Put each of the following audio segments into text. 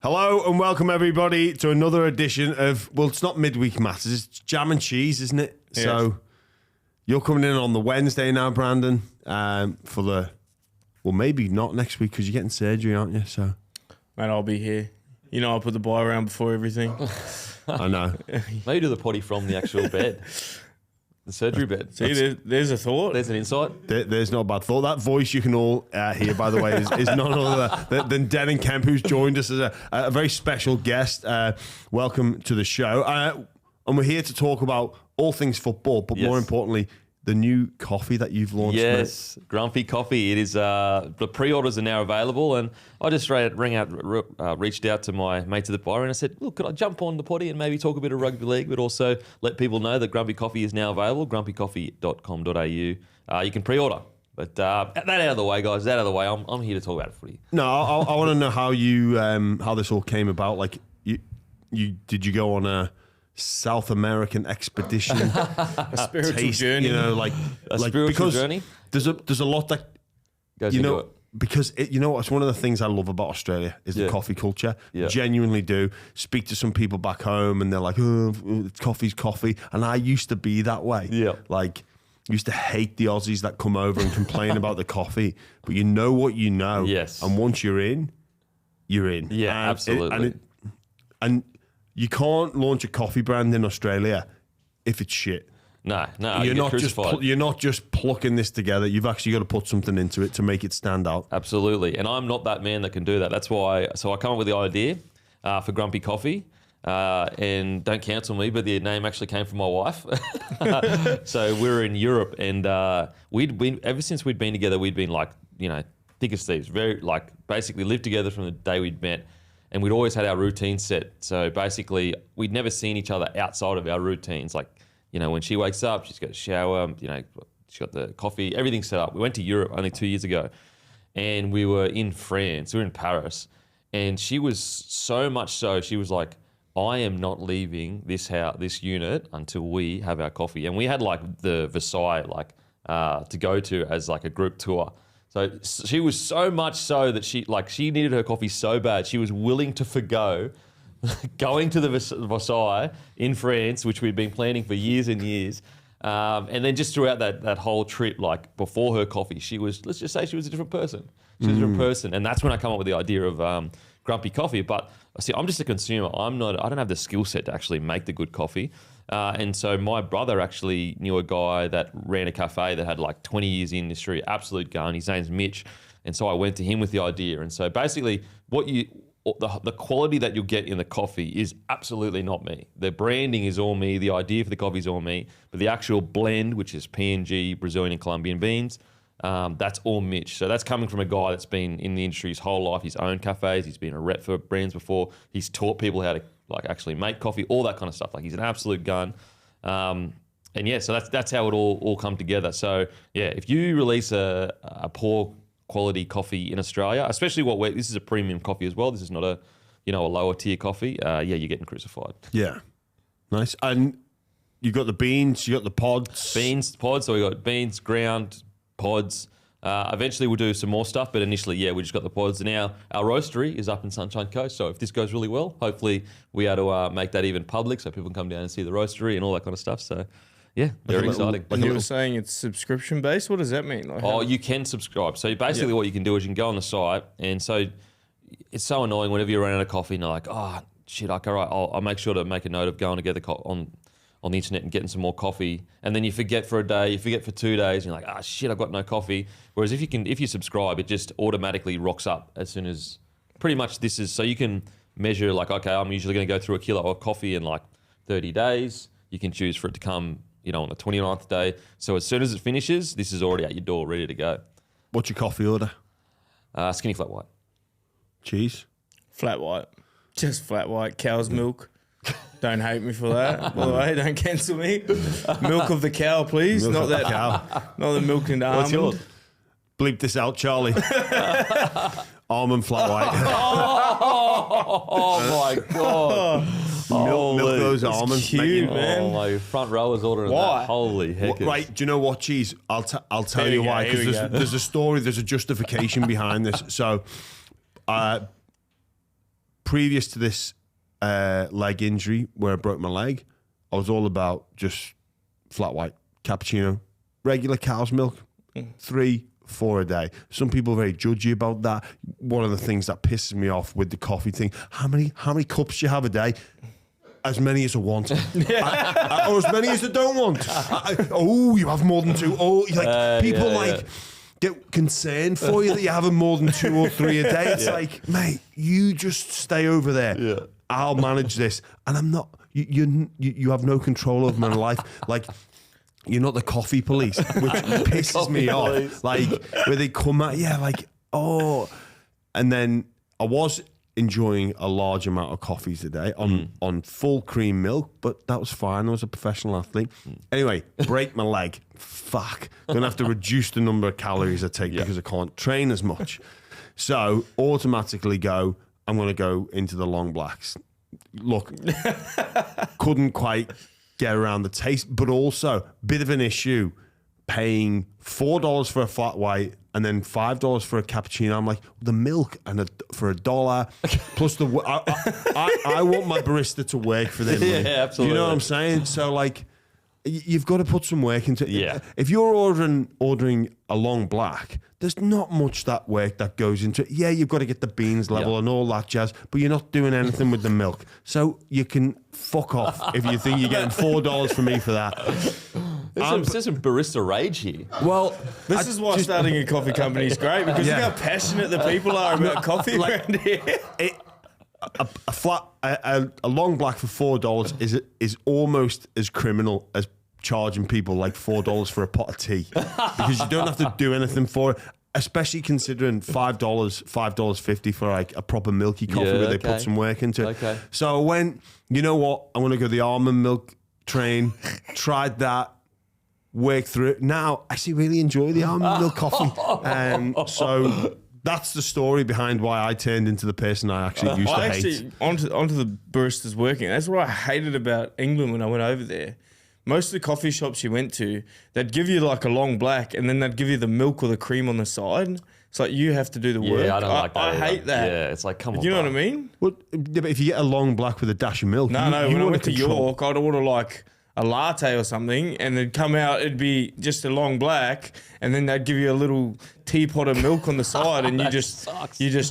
Hello and welcome everybody to another edition of, well, it's not midweek matters, it's jam and cheese, isn't it? Yes. So you're coming in on the Wednesday now, Brandon, for the, well, maybe not next week because you're getting surgery, aren't you? So, Mate, I'll be here. You know, I'll put the bye around before everything. I know. Maybe do the potty from the actual bed, the surgery bed. See, there's a thought. There's an insight. There's not a bad thought. That voice you can all hear, by the way, is none other than Denan Kemp, who's joined us as a very special guest. Welcome to the show. And we're here to talk about all things football, but more importantly, the new coffee that you've launched. Yes, mate. Grumpy Coffee. It is. The pre-orders are now available, and I just reached out to my mates at the bar and I said, look, could I jump on the potty and maybe talk a bit of rugby league, but also let people know that Grumpy Coffee is now available, grumpycoffee.com.au. You can pre-order. But that out of the way, guys, that out of the way, I'm here to talk about footy. No, I want to know how you how this all came about. Like, did you go on a South American expedition, A spiritual journey. You know, like spiritual journey. There's a lot that Goes you into know it. because you know it's one of the things I love about Australia is the coffee culture. Yeah. Genuinely do. Speak to some people back home and they're like, oh, coffee's coffee, and I used to be that way. Yeah. Like, used to hate the Aussies that come over and complain about the coffee, but you know what you know. Yes. And once you're in, you're in. Yeah, absolutely. And you can't launch a coffee brand in Australia if it's shit. No, You're you not get just crucified. you're not just plucking this together. You've actually got to put something into it to make it stand out. Absolutely. And I'm not that man that can do that. That's why, so I come up with the idea for Grumpy Coffee. And don't cancel me, but the name actually came from my wife. So we were in Europe, and ever since we'd been together, we'd been like, thick as thieves, very like basically lived together from the day we'd met. And we'd always had our routine set. So basically, we'd never seen each other outside of our routines. Like, when she wakes up, she's got a shower, she's got the coffee, everything's set up. We went to Europe only 2 years ago, and we were in France, we were in Paris. And she was so much so, she was like, I am not leaving this unit until we have our coffee. And we had like the Versailles to go to as like a group tour. So she was so much so that she needed her coffee so bad, she was willing to forgo going to the Versailles in France, which we'd been planning for years and years. And then just throughout that whole trip, like before her coffee, let's just say she was a different person. She was a different person. And that's when I come up with the idea of Grumpy Coffee. But see, I'm just a consumer. I don't have the skill set to actually make the good coffee. And so my brother actually knew a guy that ran a cafe that had like 20 years in industry, absolute gun. His name's Mitch. And so I went to him with the idea. And so basically the quality that you'll get in the coffee is absolutely not me. The branding is all me. The idea for the coffee is all me. But the actual blend, which is PNG, Brazilian and Colombian beans, that's all Mitch. So that's coming from a guy that's been in the industry his whole life. He's owned cafes. He's been a rep for brands before. He's taught people how to actually make coffee, all that kind of stuff. Like, he's an absolute gun. And yeah, so that's how it all come together. So yeah, if you release a poor quality coffee in Australia, especially this is a premium coffee as well. This is not a lower tier coffee. You're getting crucified. Yeah, nice. And you got the beans, you got the pods. Pods. So we got beans, ground, pods. Eventually we'll do some more stuff, but initially, we just got the pods. And our roastery is up in Sunshine Coast. So if this goes really well, hopefully we are to make that even public so people can come down and see the roastery and all that kind of stuff. So yeah, very exciting. And you were saying it's subscription based. What does that mean? You can subscribe. So basically what you can do is you can go on the site, and so it's so annoying whenever you run out of coffee and you're like, oh shit, okay, all right, I'll make sure to make a note of going to get on the internet and getting some more coffee, and then you forget for a day, you forget for 2 days, and you're like, shit, I've got no coffee. Whereas if you subscribe, it just automatically rocks up as soon as pretty much so you can measure like, okay, I'm usually going to go through a kilo of coffee in like 30 days. You can choose for it to come, on the 29th day. So as soon as it finishes, this is already at your door, ready to go. What's your coffee order? Skinny flat white. Cheese? Flat white. Just flat white. Cow's milk. Don't hate me for that. By the way, don't cancel me. Milk of the cow, please. Milk Not of the that cow. Not the milk and What's almond. yours? Bleep this out, Charlie. Almond flat white. Oh my God. Milk those almonds. cute, mate. man. Oh, my front row is ordering Why? that. Holy heck. Right, do you know what, cheese? I'll tell Here you we go, why, here we because go. there's a story, there's a justification behind this. So, previous to this leg injury where I broke my leg, I was all about just flat white, cappuccino, regular cow's milk, 3, 4 a day. Some people are very judgy about that. One of the things that pisses me off with the coffee thing, how many cups do you have a day? As many as I want. Or as many as I don't want. Oh, you have more than 2. Oh, people get concerned for you that you're having more than 2 or 3 a day. It's like, mate, you just stay over there. Yeah. I'll manage this. And I'm not, you have no control over my life. Like, you're not the coffee police, which pisses me off. Like, where they come at, and then I was enjoying a large amount of coffees a day on full cream milk, but that was fine. I was a professional athlete. Anyway, break my leg. Fuck. Gonna have to reduce the number of calories I take because I can't train as much. So automatically I'm gonna go into the long blacks. Look, couldn't quite get around the taste, but also bit of an issue paying $4 for a flat white and then $5 for a cappuccino. I'm like, the milk for $1 plus the I want my barista to work for them. Yeah, absolutely. You know what I'm saying? So like, you've got to put some work into it. Yeah. If you're ordering a long black, there's not much that work that goes into it. Yeah, you've got to get the beans level and all that jazz, but you're not doing anything with the milk. So you can fuck off if you think you're getting $4 from me for that. There's some barista rage here. Well, this is why starting a coffee company is great, because look how passionate the people are about coffee around here. A long black for $4 is almost as criminal as charging people like $4 for a pot of tea, because you don't have to do anything for it. Especially considering $5.50 for like a proper milky coffee where they put some work into it. Okay. So I went, you know what? I'm gonna go the almond milk train. Tried that. Work through it. Now I actually really enjoy the almond milk coffee. So that's the story behind why I turned into the person I actually used to hate. Onto the baristas working. That's what I hated about England when I went over there. Most of the coffee shops you went to, they'd give you like a long black and then they'd give you the milk or the cream on the side. It's like you have to do the work. Yeah, I don't like that. I hate that. Yeah, it's like, come on. You know what I mean? Well, if you get a long black with a dash of milk, No, when I went to York, I'd order like a latte or something, and it'd come out, it'd be just a long black, and then they'd give you a little teapot of milk on the side, and you just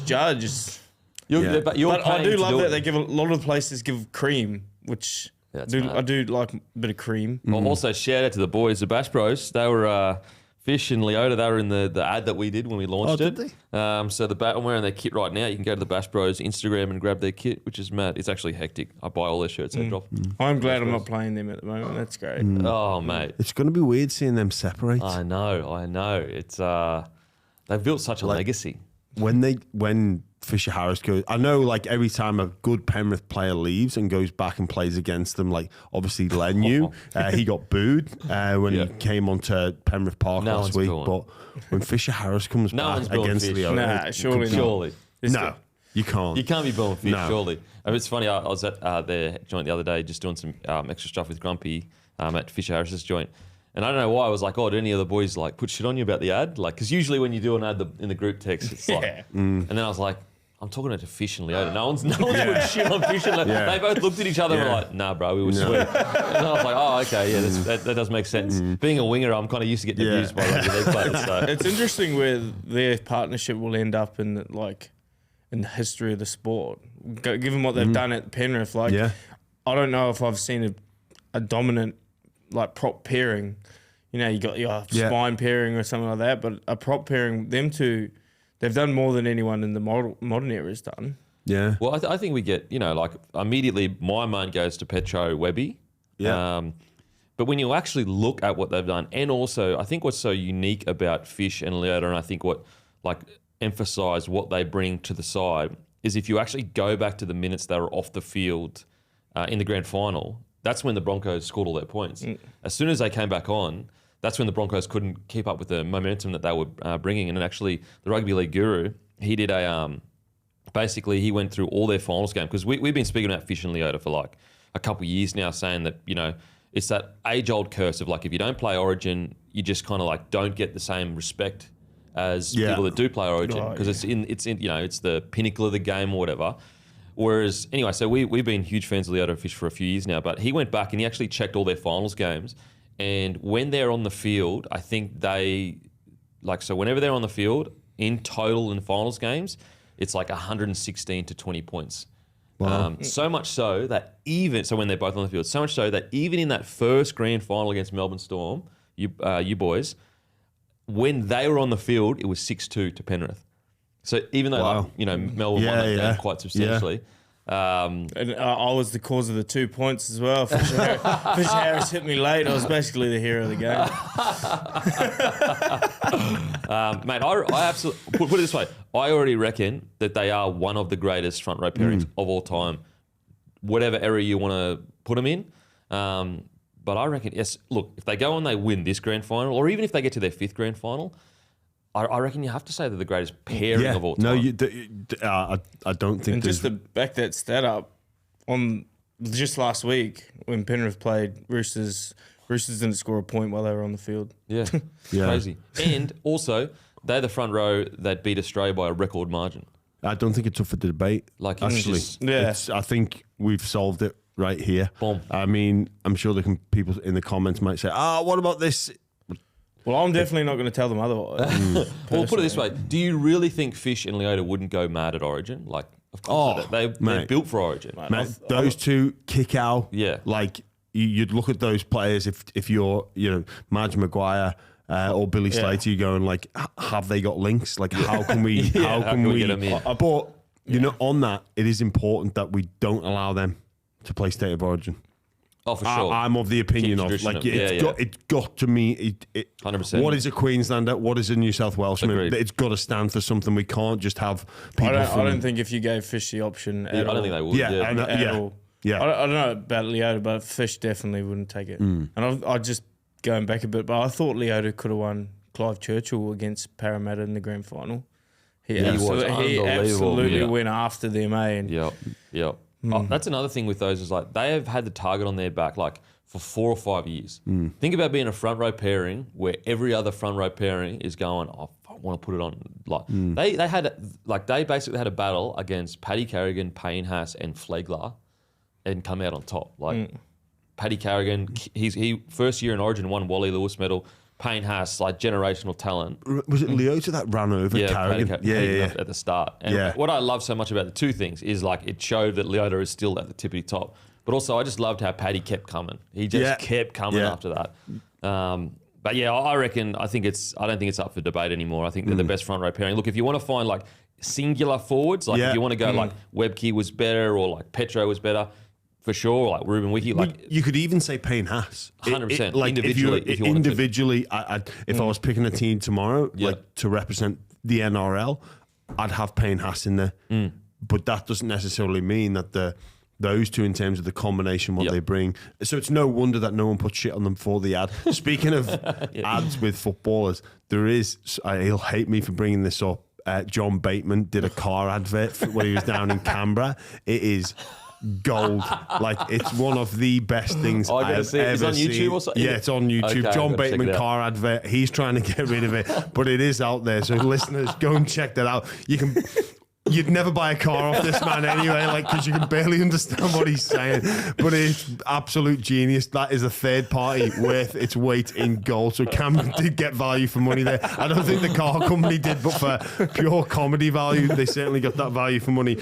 judge. But I do love that they give a lot of places give cream, which I do like a bit of cream. Well, also shout out to the boys, the Bash Bros. They were Fish and Leota. They were in the ad that we did when we launched it. Did they? So I'm wearing their kit right now. You can go to the Bash Bros Instagram and grab their kit, which is mad. It's actually hectic. I buy all their shirts. They drop. I'm glad I'm not playing them at the moment. That's great. Oh mate, it's going to be weird seeing them separate. I know. It's they've built such a legacy. When Fisher Harris goes, I know like every time a good Penrith player leaves and goes back and plays against them, like obviously Lenu, he got booed when he came onto Penrith Park last week. But when Fisher Harris comes back against the surely. No, you can't. You can't be booing Fish, surely. I mean, it's funny, I was at their joint the other day just doing some extra stuff with Grumpy at Fisher Harris's joint. And I don't know why I was like, oh, did any of the boys like put shit on you about the ad? Like, because usually when you do an ad in the group text, it's like, and then I was like, I'm talking to Fish and Leota. No one's putting shit on Fish and Leota. They both looked at each other and were like, nah, bro, we were sweet. And I was like, oh, okay, yeah, that does make sense. Being a winger, I'm kind of used to getting abused by rugby league players. So. It's interesting where their partnership will end up in the history of the sport, given what they've done at Penrith. Like, I don't know if I've seen a dominant like prop pairing. You know, you got your spine pairing or something like that, but a prop pairing, them two, they've done more than anyone in the modern era has done. Yeah. Well, I think we get, like immediately my mind goes to Petro Webby. Yeah. But when you actually look at what they've done, and also I think what's so unique about Fish and Leota, and I think what emphasise what they bring to the side is if you actually go back to the minutes they were off the field in the grand final, that's when the Broncos scored all their points. As soon as they came back on, that's when the Broncos couldn't keep up with the momentum that they were bringing. And actually, the Rugby League Guru, he did basically he went through all their finals game, because we've been speaking about Fish and Leota for like a couple of years now, saying that, it's that age-old curse of like, if you don't play Origin, you just kind of like don't get the same respect as people that do play Origin, because it's the pinnacle of the game or whatever. Whereas, anyway, so we've been huge fans of Leota Fish for a few years now, but he went back and he actually checked all their finals games. And when they're on the field, I think so whenever they're on the field, in total in finals games, it's like 116 to 20 points. Wow. So much so that when they're both on the field, so much so that even in that first grand final against Melbourne Storm, you boys, when they were on the field, it was 6-2 to Penrith. So even though Melbourne won that game quite substantially. And I was the cause of the 2 points as well. Fisher Harris hit me late. I was basically the hero of the game. Mate, I absolutely put it this way. I already reckon that they are one of the greatest front row pairings of all time, whatever era you want to put them in. But I reckon, yes, look, if they go and they win this grand final, or even if they get to their 5th grand final, I reckon you have to say they're the greatest pairing of all time. No, I don't think. And just to back that stat up, on just last week when Penrith played Roosters didn't score a point while they were on the field. Yeah, crazy. And also, they're the front row that beat Australia by a record margin. I don't think it's up for debate. Like, actually, I think we've solved it right here. Boom. I mean, I'm sure people in the comments might say, what about this? Well, I'm definitely not going to tell them otherwise. Well, put it this way. Do you really think Fish and Leota wouldn't go mad at Origin? Like, of course they're built for Origin. Mate, those two kick out. Yeah. Like, you'd look at those players if you're, Madge Maguire or Billy Slater, you're going like, have they got links? Like, how can we how can we get them in? But, on that, it is important that we don't allow them to play State of Origin. Oh, for sure. I'm of the opinion of like it's got to me. 100%. What is a Queenslander? What is a New South Welshman? Agreed. It's got to stand for something. We can't just have people. I don't think if you gave Fish the option, I don't think they would. at all. Yeah. I don't know about Leota, but Fish definitely wouldn't take it. And I just going back a bit, but I thought Leota could have won Clive Churchill against Parramatta in the grand final. He absolutely went after them, and Yep. Oh, that's another thing with those is like they have had the target on their back like for 4 or 5 years. Think about being a front row pairing where every other front row pairing is going, I want to put it on. Like they basically had a battle against Paddy Carrigan, Payne Haas, and Flegler, and come out on top. Like Paddy Carrigan, he first year in Origin won Wally Lewis medal. Payne Haas, like generational talent. Was it Leota that ran over Carrigan? At the start. And what I love so much about the two things is like it showed that Leota is still at the tippity top. But also I just loved how Paddy kept coming. He just kept coming after that. But yeah, I don't think it's up for debate anymore. I think they're the best front row pairing. Look, if you want to find like singular forwards, like if you want to go like Webke was better or like Petro was better, for sure, like Ruben Wiki, like you could even say Payne Haas, 100%. Like individually, if I was picking a team tomorrow, like to represent the NRL, I'd have Payne Haas in there. But that doesn't necessarily mean that those two, in terms of the combination, what they bring. So it's no wonder that no one put shit on them for the ad. Speaking of ads with footballers, there is. He'll hate me for bringing this up. John Bateman did a car advert when he was down in Canberra. It is gold. Like, it's one of the best things I have ever It's on YouTube seen. or something? Yeah, it's on YouTube. Okay, John Bateman car advert. He's trying to get rid of it, but it is out there. So listeners, go and check that out. You'd never buy a car off this man anyway, like, because you can barely understand what he's saying. But it's absolute genius. That is a third party worth its weight in gold. So Cam did get value for money there. I don't think the car company did, but for pure comedy value, they certainly got that value for money.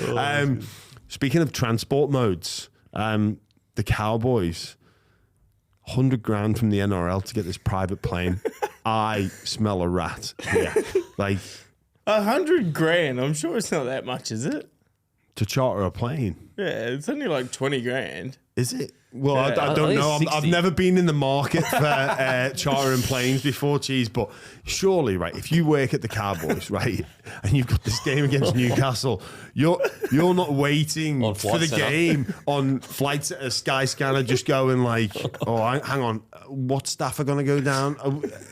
Speaking of transport modes, the Cowboys, 100 grand from the NRL to get this private plane. I smell a rat here. Like, 100 grand. I'm sure it's not that much, is it? To charter a plane. Yeah, it's only like 20 grand. Is it? Well, I don't know. I've never been in the market for chartering planes before, but surely, right, if you work at the Cowboys, right, and you've got this game against Newcastle, you're not waiting for the game on flights at a Skyscanner just going like, oh, hang on, what staff are going to go down?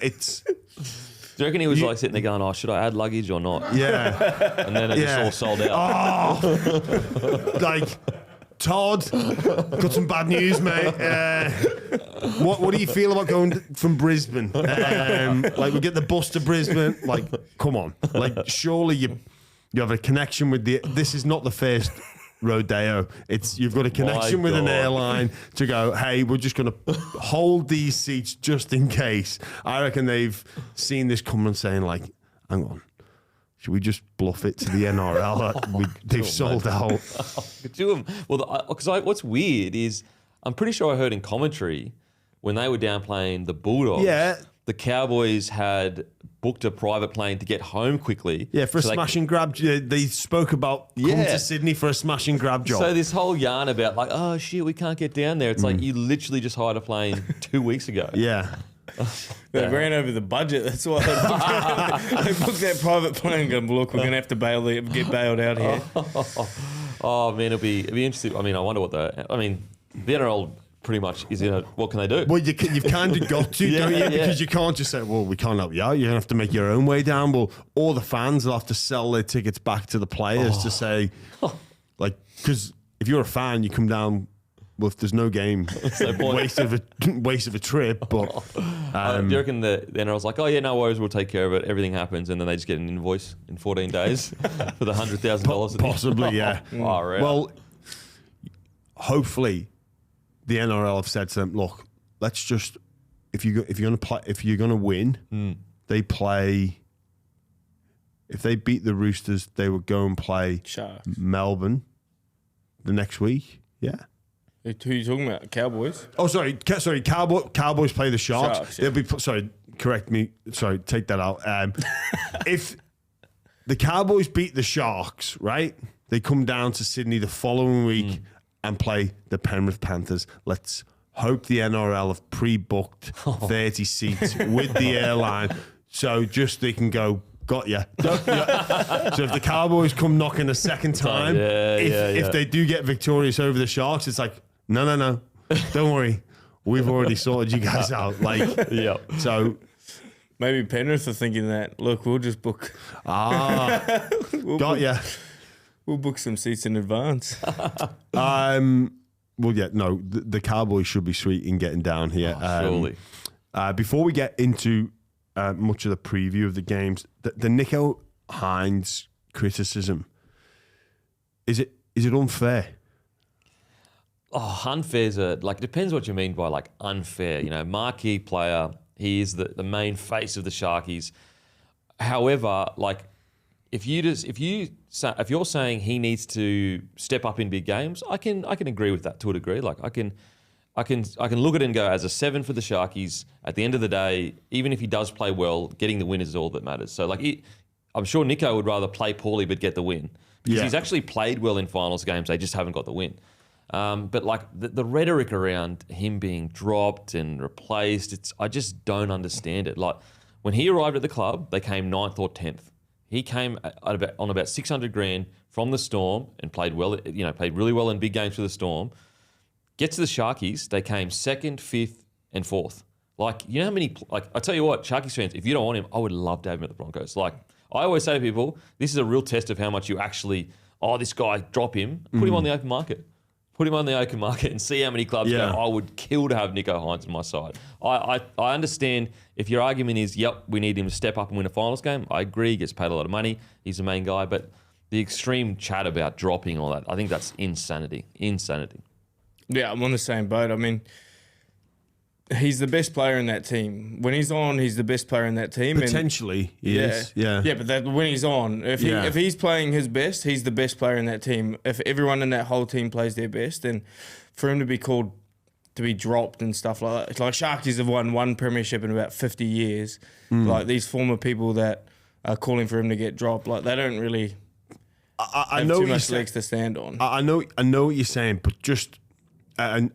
It's... Do you reckon he was like sitting there going, oh, should I add luggage or not? Yeah. And then it just all sold out. Oh, like... Todd, got some bad news, mate. What do you feel about going from Brisbane? Like, we get the bus to Brisbane. Like, come on. Like, surely you have a connection with this is not the first rodeo. You've got a connection with an airline to go, hey, we're just going to hold these seats just in case. I reckon they've seen this coming and saying, like, hang on, should we just bluff it to the NRL? They've sold out. Do them. Well, because what's weird is I'm pretty sure I heard in commentary when they were down playing the Bulldogs, the Cowboys had booked a private plane to get home quickly. Yeah, for a smash and grab. They spoke about coming to Sydney for a smash and grab job. So this whole yarn about like, oh shit, we can't get down there. It's like you literally just hired a plane 2 weeks ago. Yeah. They ran over the budget. That's why they booked that private plane. Going, look, we're going to have to get bailed out here. Oh man, it'll be interesting. I mean, I wonder what the NRL pretty much is what can they do? Well, you've kind of got to, don't you? Because you can't just say, well, we can't help you out. You're going to have to make your own way down. Well, all the fans will have to sell their tickets back to the players to say, like, because if you're a fan, you come down, well, if there's no game, waste of a trip. But do you reckon the NRL's like, oh yeah, no worries, we'll take care of it. Everything happens, and then they just get an invoice in 14 days for the $100,000? Possibly, yeah. Well, hopefully, the NRL have said to them, look, let's just if you're going to win, they play. If they beat the Roosters, they would go and play Melbourne the next week. Yeah. Who are you talking about? Cowboys? Oh, sorry. Cowboys play the Sharks. Yeah. They'll be. Sorry, correct me. Sorry, take that out. If the Cowboys beat the Sharks, right, they come down to Sydney the following week and play the Penrith Panthers. Let's hope the NRL have pre-booked 30 seats with the airline, so just they can go. Got ya. So if the Cowboys come knocking a second time, if they do get victorious over the Sharks, it's like, no, don't worry, we've already sorted you guys out. Like, so maybe Penrith are thinking that. Look, we'll just book. Got ya. We'll book some seats in advance. Well, yeah, no, the Cowboys should be sweet in getting down here. Surely. Before we get into much of the preview of the games, the Nicho Hynes criticism, is it unfair? Oh, unfair's it depends what you mean by like unfair. You know, marquee player, he is the main face of the Sharkies. However, like if you're saying he needs to step up in big games, I can agree with that to a degree. Like I can look at it and go, as a 7 for the Sharkies, at the end of the day, even if he does play well, getting the win is all that matters. So I'm sure Nicho would rather play poorly but get the win. Because he's actually played well in finals games, they just haven't got the win. But like the rhetoric around him being dropped and replaced, I just don't understand it. Like when he arrived at the club, they came 9th or 10th. He came on about 600 grand from the Storm and played well. Played really well in big games for the Storm. Gets to the Sharkies, they came 2nd, 5th, and 4th. Like, you know how many... Like, I tell you what, Sharkies fans, if you don't want him, I would love to have him at the Broncos. Like, I always say to people, this is a real test of how much you actually... Oh, this guy, drop him. Put him on the open market. Put him on the open market and see how many clubs go, I would kill to have Nicho Hynes on my side. I understand if your argument is, yep, we need him to step up and win a finals game. I agree, he gets paid a lot of money. He's the main guy. But the extreme chat about dropping all that, I think that's insanity. Insanity. Yeah, I'm on the same boat. I mean, he's the best player in that team. When he's on, he's the best player in that team. Potentially, he is. Yeah. Yeah, but when he's on, if he's playing his best, he's the best player in that team. If everyone in that whole team plays their best, then for him to be called to be dropped and stuff like that, it's like Sharkies have won one premiership in about 50 years. Like these former people that are calling for him to get dropped, like they don't really have too much legs to stand on. I know what you're saying, but just... And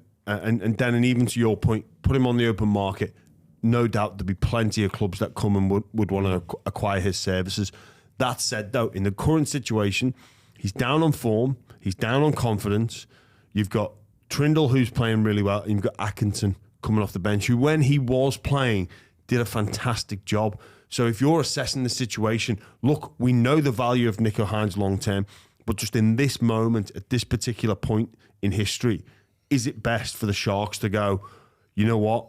Dan, even to your point, put him on the open market. No doubt there'll be plenty of clubs that come and would want to acquire his services. That said, though, in the current situation, he's down on form, he's down on confidence. You've got Trindle, who's playing really well, and you've got Atkinson coming off the bench, who, when he was playing, did a fantastic job. So if you're assessing the situation, look, we know the value of Nicho Hynes long term, but just in this moment, at this particular point in history, is it best for the Sharks to go, you know what,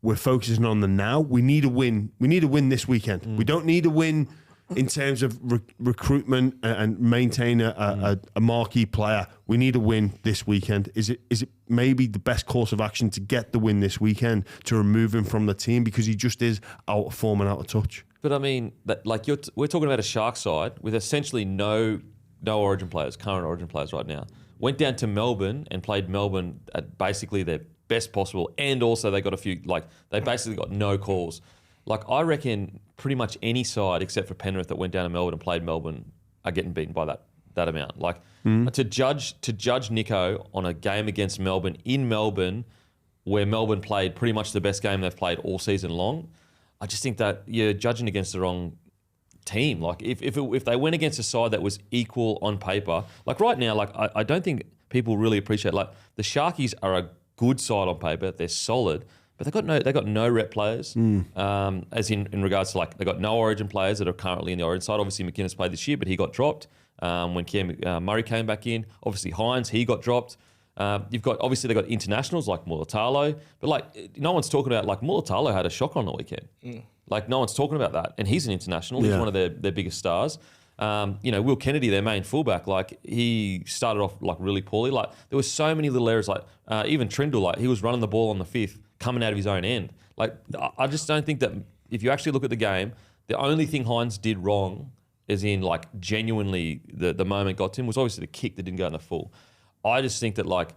we're focusing on the now. We need a win. We need a win this weekend. We don't need a win in terms of recruitment and maintain a marquee player, we need a win this weekend. Is it maybe the best course of action to get the win this weekend to remove him from the team because he just is out of form and out of touch? But I mean, we're talking about a Shark side with essentially no Origin players, current Origin players right now. Went down to Melbourne and played Melbourne at basically their best possible, and also they got a few, they basically got no calls. I reckon pretty much any side except for Penrith that went down to Melbourne and played Melbourne are getting beaten by that amount. To judge Nicho on a game against Melbourne in Melbourne, where Melbourne played pretty much the best game they've played all season long, I just think that you're judging against the wrong team. If they went against a side that was equal on paper, right now, I don't think people really appreciate. The Sharkies are a good side on paper; they're solid. But they got no rep players, as in regards to they got no Origin players that are currently in the Origin side. Obviously, McInnes played this year, but he got dropped when Murray came back in. Obviously, Hynes, he got dropped. They got internationals like Mulatalo, but no one's talking about Mulatalo had a shock on the weekend. No one's talking about that, and he's an international. He's one of their biggest stars. Will Kennedy, their main fullback, he started off really poorly. There were so many little errors. Even Trindle, he was running the ball on the fifth, coming out of his own end. I just don't think that if you actually look at the game, the only thing Hynes did wrong, as in genuinely the moment got to him, was obviously the kick that didn't go in the full. I just think that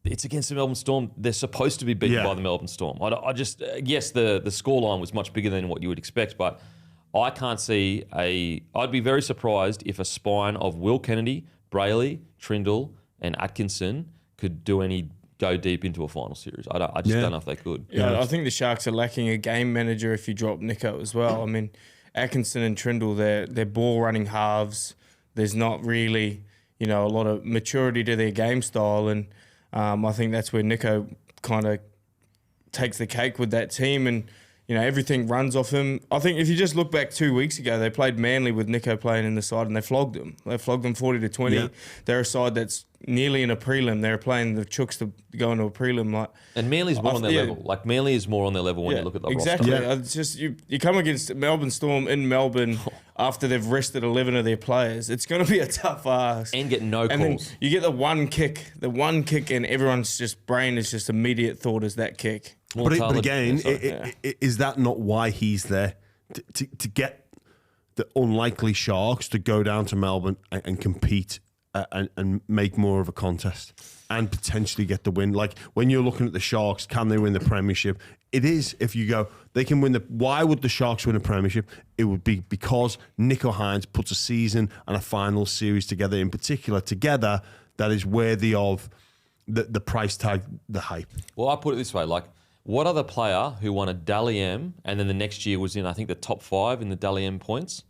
it's against the Melbourne Storm. They're supposed to be beaten by the Melbourne Storm. Yes, the scoreline was much bigger than what you would expect, but I can't see I'd be very surprised if a spine of Will Kennedy, Brayley, Trindle, and Atkinson could go deep into a final series. I just don't know if they could. Yeah, I think the Sharks are lacking a game manager if you drop Nicho as well. I mean, Atkinson and Trindle, they're ball running halves. There's not really, a lot of maturity to their game style, and I think that's where Nicho kind of takes the cake with that team, and everything runs off him. I think if you just look back 2 weeks ago, they played Manly with Nicho playing in the side, and they flogged them. They flogged them 40-20. Yeah. They're a side that's nearly in a prelim. They're playing the Chooks to go into a prelim. And Manly's more on their level. Manly is more on their level when you look at the exactly. roster. Yeah. It's just you come against Melbourne Storm in Melbourne after they've rested 11 of their players. It's going to be a tough ask. And get no calls. And then you get the one kick, and everyone's brain is just immediate thought is that kick. But again, is that not why he's there? To get the unlikely Sharks to go down to Melbourne and compete and make more of a contest and potentially get the win. When you're looking at the Sharks, can they win the Premiership? It is, if you go, they can win why would the Sharks win a Premiership? It would be because Nicho Hynes puts a season and a final series together, in particular together, that is worthy of the price tag, the hype. Well, I put it this way, what other player who won a Dally M and then the next year was in, I think, the top 5 in the Dally M points?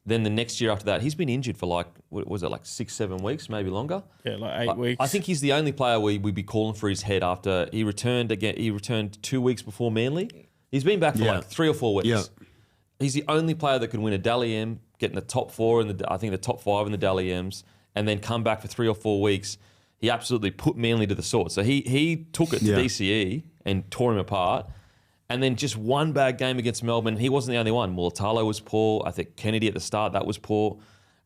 Then the next year after that, he's been injured for 6-7 weeks, maybe longer. Yeah, 8 weeks. I think he's the only player we'd be calling for his head after he returned again. He returned 2 weeks before Manly. He's been back for 3 or 4 weeks. Yeah. He's the only player that could win a Dally M, get in the top 4 I think the top 5 in the Dally M's, and then come back for 3 or 4 weeks. He absolutely put Manly to the sword. So he took it to DCE and tore him apart. And then just one bad game against Melbourne. He wasn't the only one. Mulatalo was poor. I think Kennedy at the start, that was poor.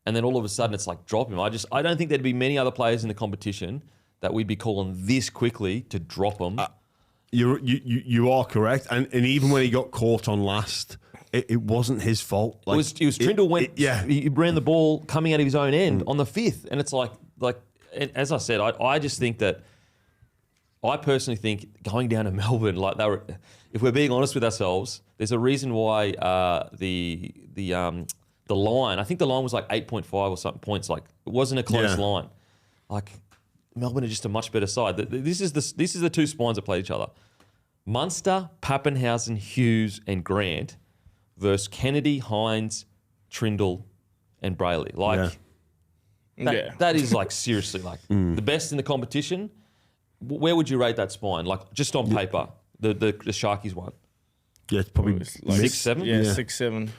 And then all of a sudden it's drop him. I don't think there'd be many other players in the competition that we'd be calling this quickly to drop them. You are correct. And even when he got caught on last, it wasn't his fault. It was Trindle he ran the ball coming out of his own end on the 5th. And it's as I said, I just think that I personally think going down to Melbourne, if we're being honest with ourselves, there's a reason why the line, I think the line was 8.5 or something points. It wasn't a close line. Melbourne are just a much better side. This is the two spines that play each other. Munster, Pappenhausen, Hughes, and Grant versus Kennedy, Hynes, Trindle, and Brayley. That is seriously the best in the competition. Where would you rate that spine? Just on paper, the Sharkies one. Yeah, it's probably 6-7. Yeah, 6-7.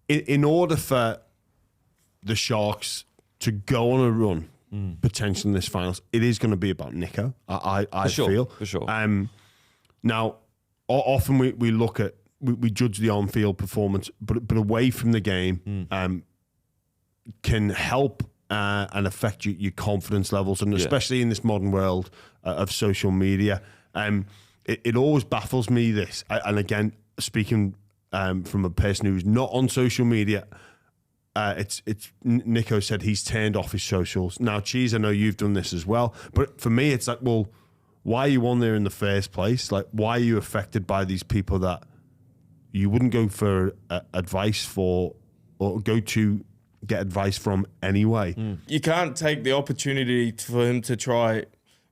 In order for the Sharks to go on a run, potentially in this finals, it is going to be about Nicho. I feel for sure. Now, often we look at we judge the on-field performance, but away from the game, can help and affect your confidence levels, and especially in this modern world of social media. It always baffles me this, and again, speaking from a person who's not on social media, it's Nicho said he's turned off his socials. Now, Cheese, I know you've done this as well, but for me, it's like, well, why are you on there in the first place? Like, why are you affected by these people that you wouldn't go for advice for, or go to get advice from anyway? You can't take the opportunity for him to try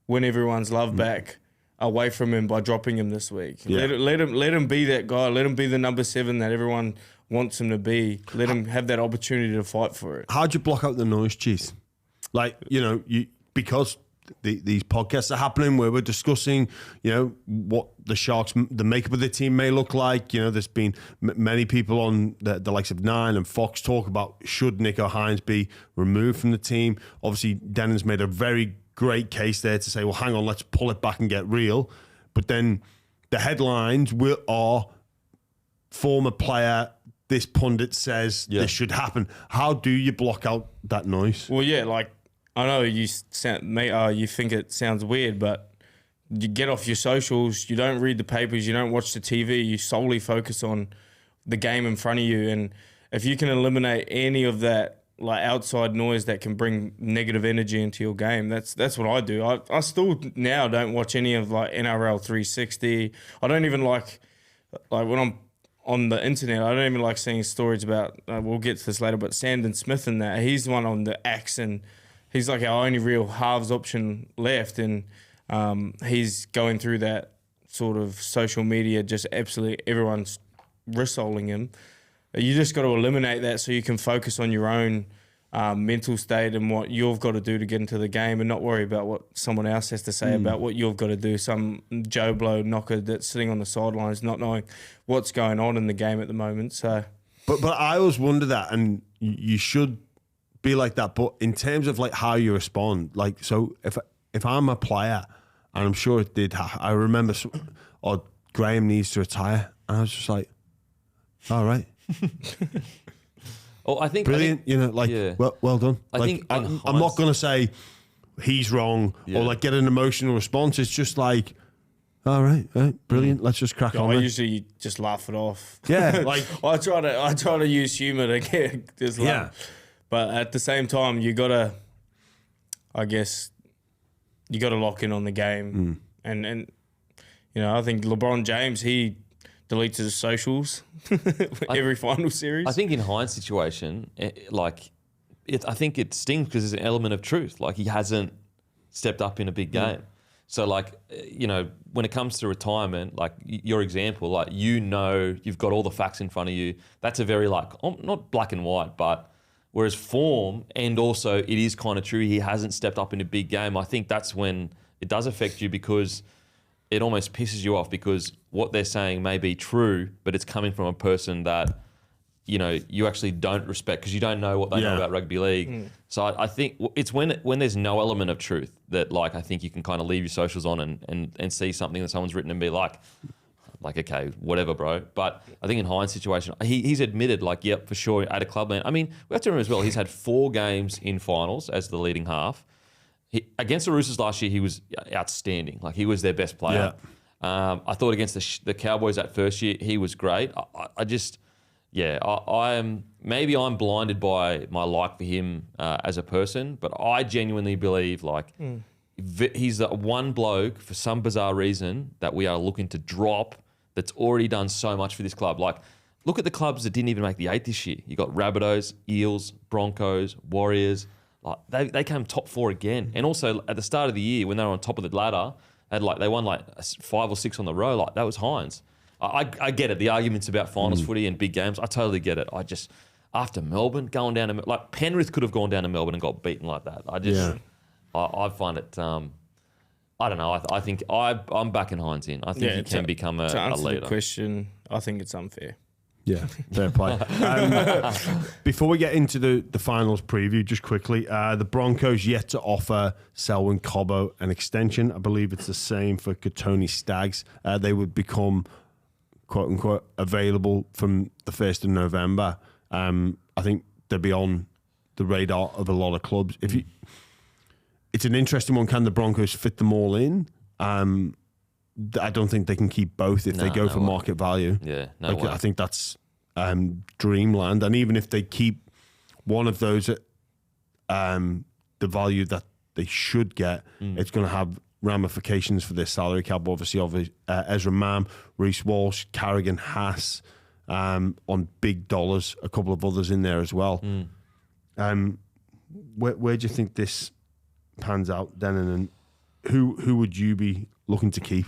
win everyone's love back away from him by dropping him this week. Yeah. Let him be that guy. Let him be the number 7 that everyone wants him to be. Let him have that opportunity to fight for it. How'd you block out the noise, Cheese? Like, because these podcasts are happening where we're discussing, what the Sharks, the makeup of the team may look like. There's been many people on the likes of Nine and Fox talk about should Nicho Hynes be removed from the team. Obviously, Denan's made a very great case there to say, well, hang on, let's pull it back and get real. But then the headlines are former player, this pundit says this should happen. How do you block out that noise? Well, yeah, like, I know you think it sounds weird, but you get off your socials, you don't read the papers, you don't watch the TV, you solely focus on the game in front of you. And if you can eliminate any of that like outside noise that can bring negative energy into your game, that's what I do. I still now don't watch any of like NRL 360. I don't even like when I'm on the internet, I don't even like seeing stories about, we'll get to this later, but Sandon Smith and that. He's the one on the Axe, and he's like our only real halves option left, and he's going through that sort of social media, just absolutely everyone's wrist-holding him. You just got to eliminate that so you can focus on your own mental state and what you've got to do to get into the game, and not worry about what someone else has to say about what you've got to do. Some Joe Blow knocker that's sitting on the sidelines not knowing what's going on in the game at the moment. So, But I always wonder that, and you should be like that. But in terms of like how you respond, like, so if I'm a player, and I'm sure it did, I remember, Graham needs to retire, and I was just like, all right. Oh, I think brilliant. Well done. I'm not going to say he's wrong or like get an emotional response. It's just like, all right, brilliant. Let's just crack on. I usually just laugh it off. Yeah, like I try to use humor to get just laugh. Yeah. But at the same time, you gotta lock in on the game, and I think LeBron James, he deletes his socials every final series. I think in Hynes' situation, I think it stings because there's an element of truth. Like, he hasn't stepped up in a big game. So, when it comes to retirement, like your example, like, you've got all the facts in front of you. That's a very, not black and white, but whereas form, and also it is kind of true, he hasn't stepped up in a big game. I think that's when it does affect you, because it almost pisses you off, because what they're saying may be true, but it's coming from a person that, you actually don't respect, because you don't know what they know about rugby league. So I think it's when there's no element of truth that, I think you can kind of leave your socials on and see something that someone's written and be like, okay, whatever, bro. But I think in Hynes' situation, he's admitted, yep, for sure, at a clubland. I mean, we have to remember as well, he's had 4 games in finals as the leading half. Against the Roosters last year, he was outstanding. He was their best player. Yeah. I thought against the Cowboys that first year, he was great. I'm blinded by my like for him as a person, but I genuinely believe he's the one bloke, for some bizarre reason, that we are looking to drop, that's already done so much for this club. Look at the clubs that didn't even make the 8 this year. You got Rabbitohs, Eels, Broncos, Warriors. They came top 4 again. And also at the start of the year, when they were on top of the ladder, they won 5 or 6 on the row. That was Hynes. I get it. The arguments about finals footy and big games, I totally get it. After Melbourne, going down to Penrith could have gone down to Melbourne and got beaten like that. I find it. I don't know. I think I'm backing Hynes in. I think he can become a leader. To answer the question, I think it's unfair. Yeah, fair play. Before we get into the finals preview, just quickly, the Broncos yet to offer Selwyn Cobbo an extension. I believe it's the same for Katoni Staggs. They would become quote unquote available from the 1st of November, I think they'll be on the radar of a lot of clubs. It's an interesting one. Can the Broncos fit them all in? I don't think they can keep both if they go for market value. Yeah, I think that's dreamland. And even if they keep one of those at the value that they should get, it's going to have ramifications for their salary cap. Obviously, Ezra Mam, Reece Walsh, Carrigan, Haas on big dollars, a couple of others in there as well. Where do you think this pans out, Denan, and who would you be looking to keep?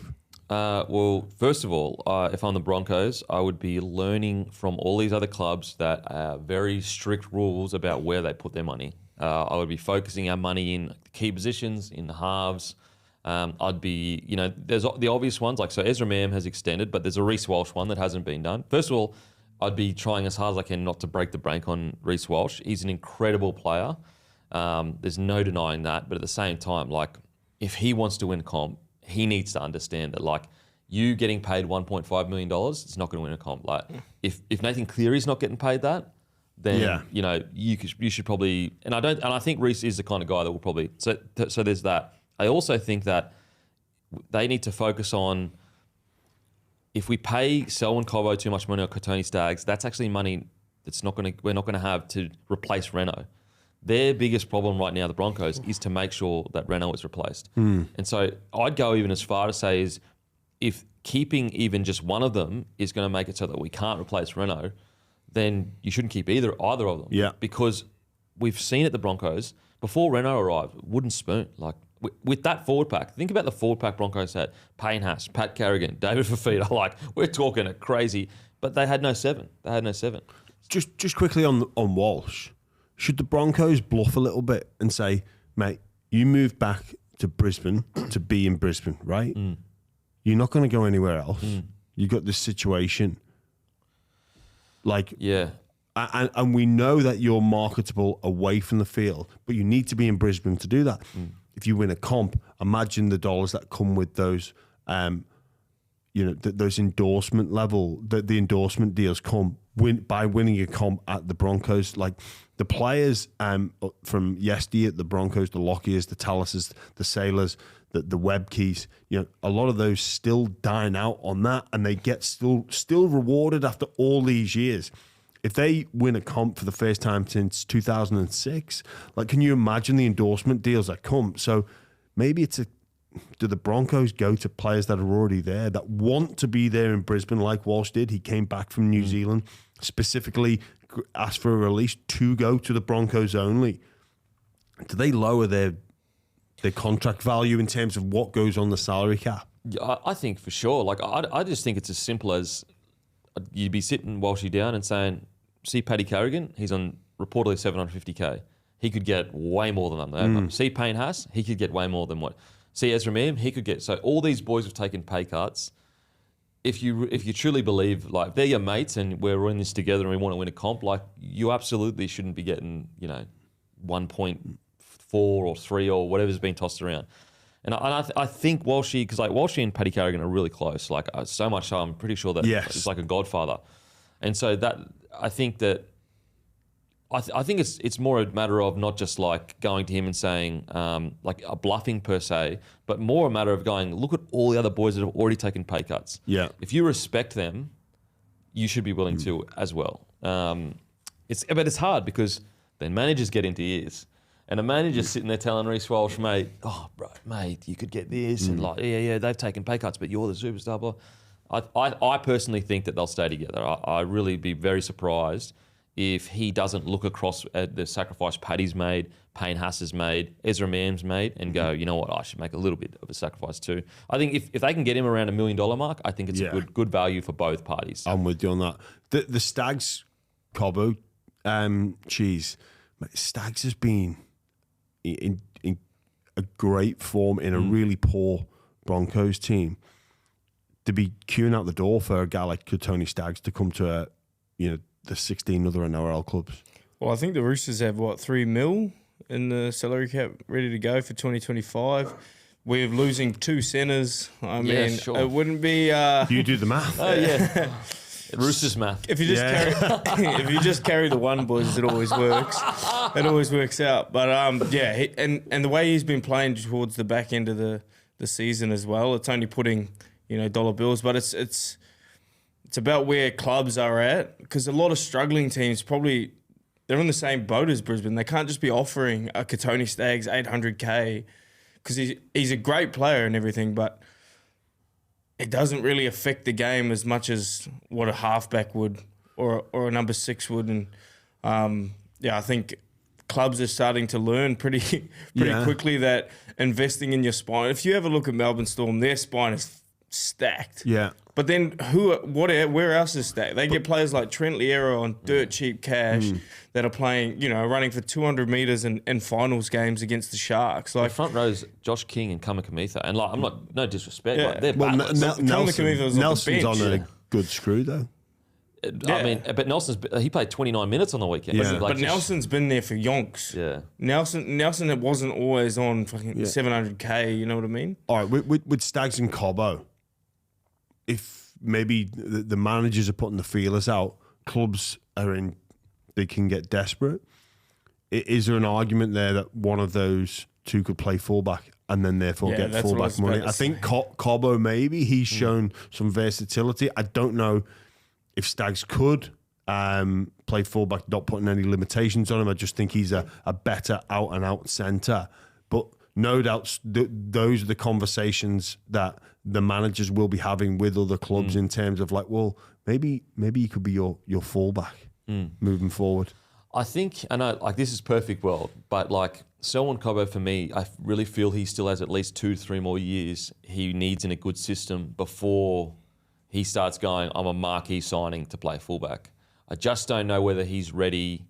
Well, first of all, if I'm the Broncos, I would be learning from all these other clubs that have very strict rules about where they put their money. I would be focusing our money in key positions, in the halves. I'd be, there's the obvious ones, like, so Ezra Mam has extended, but there's a Reece Walsh one that hasn't been done. First of all, I'd be trying as hard as I can not to break the bank on Reece Walsh. He's an incredible player. There's no denying that. But at the same time, like, if he wants to win comp, he needs to understand that, like, you getting paid $1.5 million, it's not going to win a comp. Like, if Nathan Cleary's not getting paid that, then you should probably. And I think Reece is the kind of guy that will probably. So there's that. I also think that they need to focus on, if we pay Selwyn Cobbo too much money on Tony Staggs, that's actually money that's we're not going to have to replace Renault. Their biggest problem right now, the Broncos, is to make sure that Renault is replaced. And so I'd go even as far to say is, if keeping even just one of them is going to make it so that we can't replace Renault, then you shouldn't keep either of them. Yeah. Because we've seen at the Broncos, before Renault arrived, wooden spoon. Like, with that forward pack, think about the forward pack Broncos had. Payne Haas, Pat Carrigan, David Fafita. Like, we're talking it crazy. But they had no 7. Just quickly on Walsh. Should the Broncos bluff a little bit and say, mate, you moved back to Brisbane to be in Brisbane, right? You're not going to go anywhere else. You got this situation. Like, yeah. And we know that you're marketable away from the field, but you need to be in Brisbane to do that. If you win a comp, imagine the dollars that come with those, those endorsement level, the endorsement deals come by winning a comp at the Broncos. Like, the players from yesteryear at the Broncos, the Lockiers, the Tallases, the Sailors, the Webkeys, a lot of those still dine out on that, and they get still rewarded after all these years. If they win a comp for the first time since 2006, like, can you imagine the endorsement deals that come? So maybe do the Broncos go to players that are already there, that want to be there in Brisbane, like Walsh did? He came back from New Zealand, specifically asked for a release to go to the Broncos only. Do they lower their contract value in terms of what goes on the salary cap? Yeah, I think for sure. Like, I just think it's as simple as you'd be sitting Walshy down and saying, see Paddy Carrigan, he's on reportedly $750K. He could get way more than that. See Payne Haas, he could get way more than what. See Ezra Mam, he could get. So all these boys have taken pay cuts. If you truly believe, like, they're your mates and we're in this together and we want to win a comp, like, you absolutely shouldn't be getting 1.4 or 3 or whatever's been tossed around. And I think Walshy, because like Walshy and Paddy Carrigan are really close, like, so much so I'm pretty sure that it's like a godfather. And so that I think it's more a matter of not just like going to him and saying like a bluffing per se, but more a matter of going, look at all the other boys that have already taken pay cuts. Yeah. If you respect them, you should be willing to as well. But it's hard because then managers get into ears. And the manager's sitting there telling Reece Walsh, mate, you could get this. And like, yeah, they've taken pay cuts, but you're the superstar. Blah. I personally think that they'll stay together. I really be very surprised if he doesn't look across at the sacrifice Paddy's made, Payne Haas has made, Ezra Mam's made, and go, you know what, I should make a little bit of a sacrifice too. I think if they can get him around $1 million mark, I think it's a good value for both parties. I'm with you on that. The Staggs Cobbo, Staggs has been in a great form in a really poor Broncos team. To be queuing out the door for a guy like Tony Staggs to come to the 16 other NRL clubs. Well, I think the Roosters have $3 million in the salary cap ready to go for 2025. we're losing 2 centers. I mean, Yeah, sure. it wouldn't be. You do the math. Oh, yeah. Roosters math. If you just if you just carry the one, boys, it always works. It always works out. But and the way he's been playing towards the back end of the season as well, it's only putting dollar bills, but it's about where clubs are at, because a lot of struggling teams probably they're in the same boat as Brisbane. They can't just be offering a Katoni Staggs $800K because he's a great player and everything, but it doesn't really affect the game as much as what a halfback would or a number 6 would. And I think clubs are starting to learn pretty quickly that investing in your spine. If you ever look at Melbourne Storm, their spine is stacked. Yeah. But then where else is stacked? They get players like Trent Liero on dirt cheap cash that are playing, running for 200 metres in finals games against the Sharks. Like The front row's Josh King and Kamikamitha. And I'm not, no disrespect, Yeah. like, they're Well, battles. Nelson's on a good screw though. I mean, but he played 29 minutes on the weekend. Yeah. But Nelson's been there for yonks. Yeah. Nelson wasn't always on fucking 700K, you know what I mean? All right, with Staggs and Cobbo, if maybe the managers are putting the feelers out, clubs they can get desperate. Is there an argument there that one of those two could play fullback and then therefore get that's what I fullback was money? about to I think Cobbo maybe he's shown some versatility. I don't know if Staggs could play fullback, not putting any limitations on him. I just think he's a better out and out centre. But no doubt those are the conversations that the managers will be having with other clubs in terms of like, well, maybe he could be your fullback moving forward. I think, I know, like, this is perfect world, but like Selwyn Cobbo, for me, I really feel he still has at least 2-3 more years he needs in a good system before he starts going, I'm a marquee signing to play fullback. I just don't know whether he's ready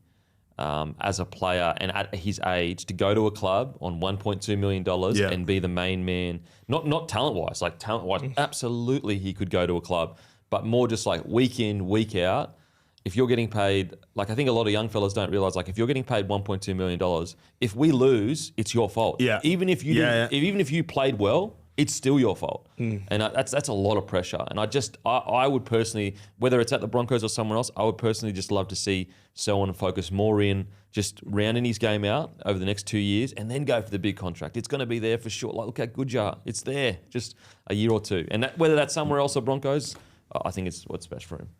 as a player and at his age to go to a club on $1.2 million and be the main man. Not talent-wise. Like, talent-wise, absolutely he could go to a club, but more just like week in, week out. If you're getting paid, like, I think a lot of young fellas don't realise, like, if you're getting paid $1.2 million, if we lose, it's your fault. Yeah. Even if you played well, it's still your fault. And that's a lot of pressure. And I would personally, whether it's at the Broncos or someone else, I would personally just love to see Selwyn focus more in just rounding his game out over the next 2 years and then go for the big contract. It's going to be there for sure. Like, look how good you are. It's there, just a year or two. And whether that's somewhere else or Broncos, I think it's what's best for him.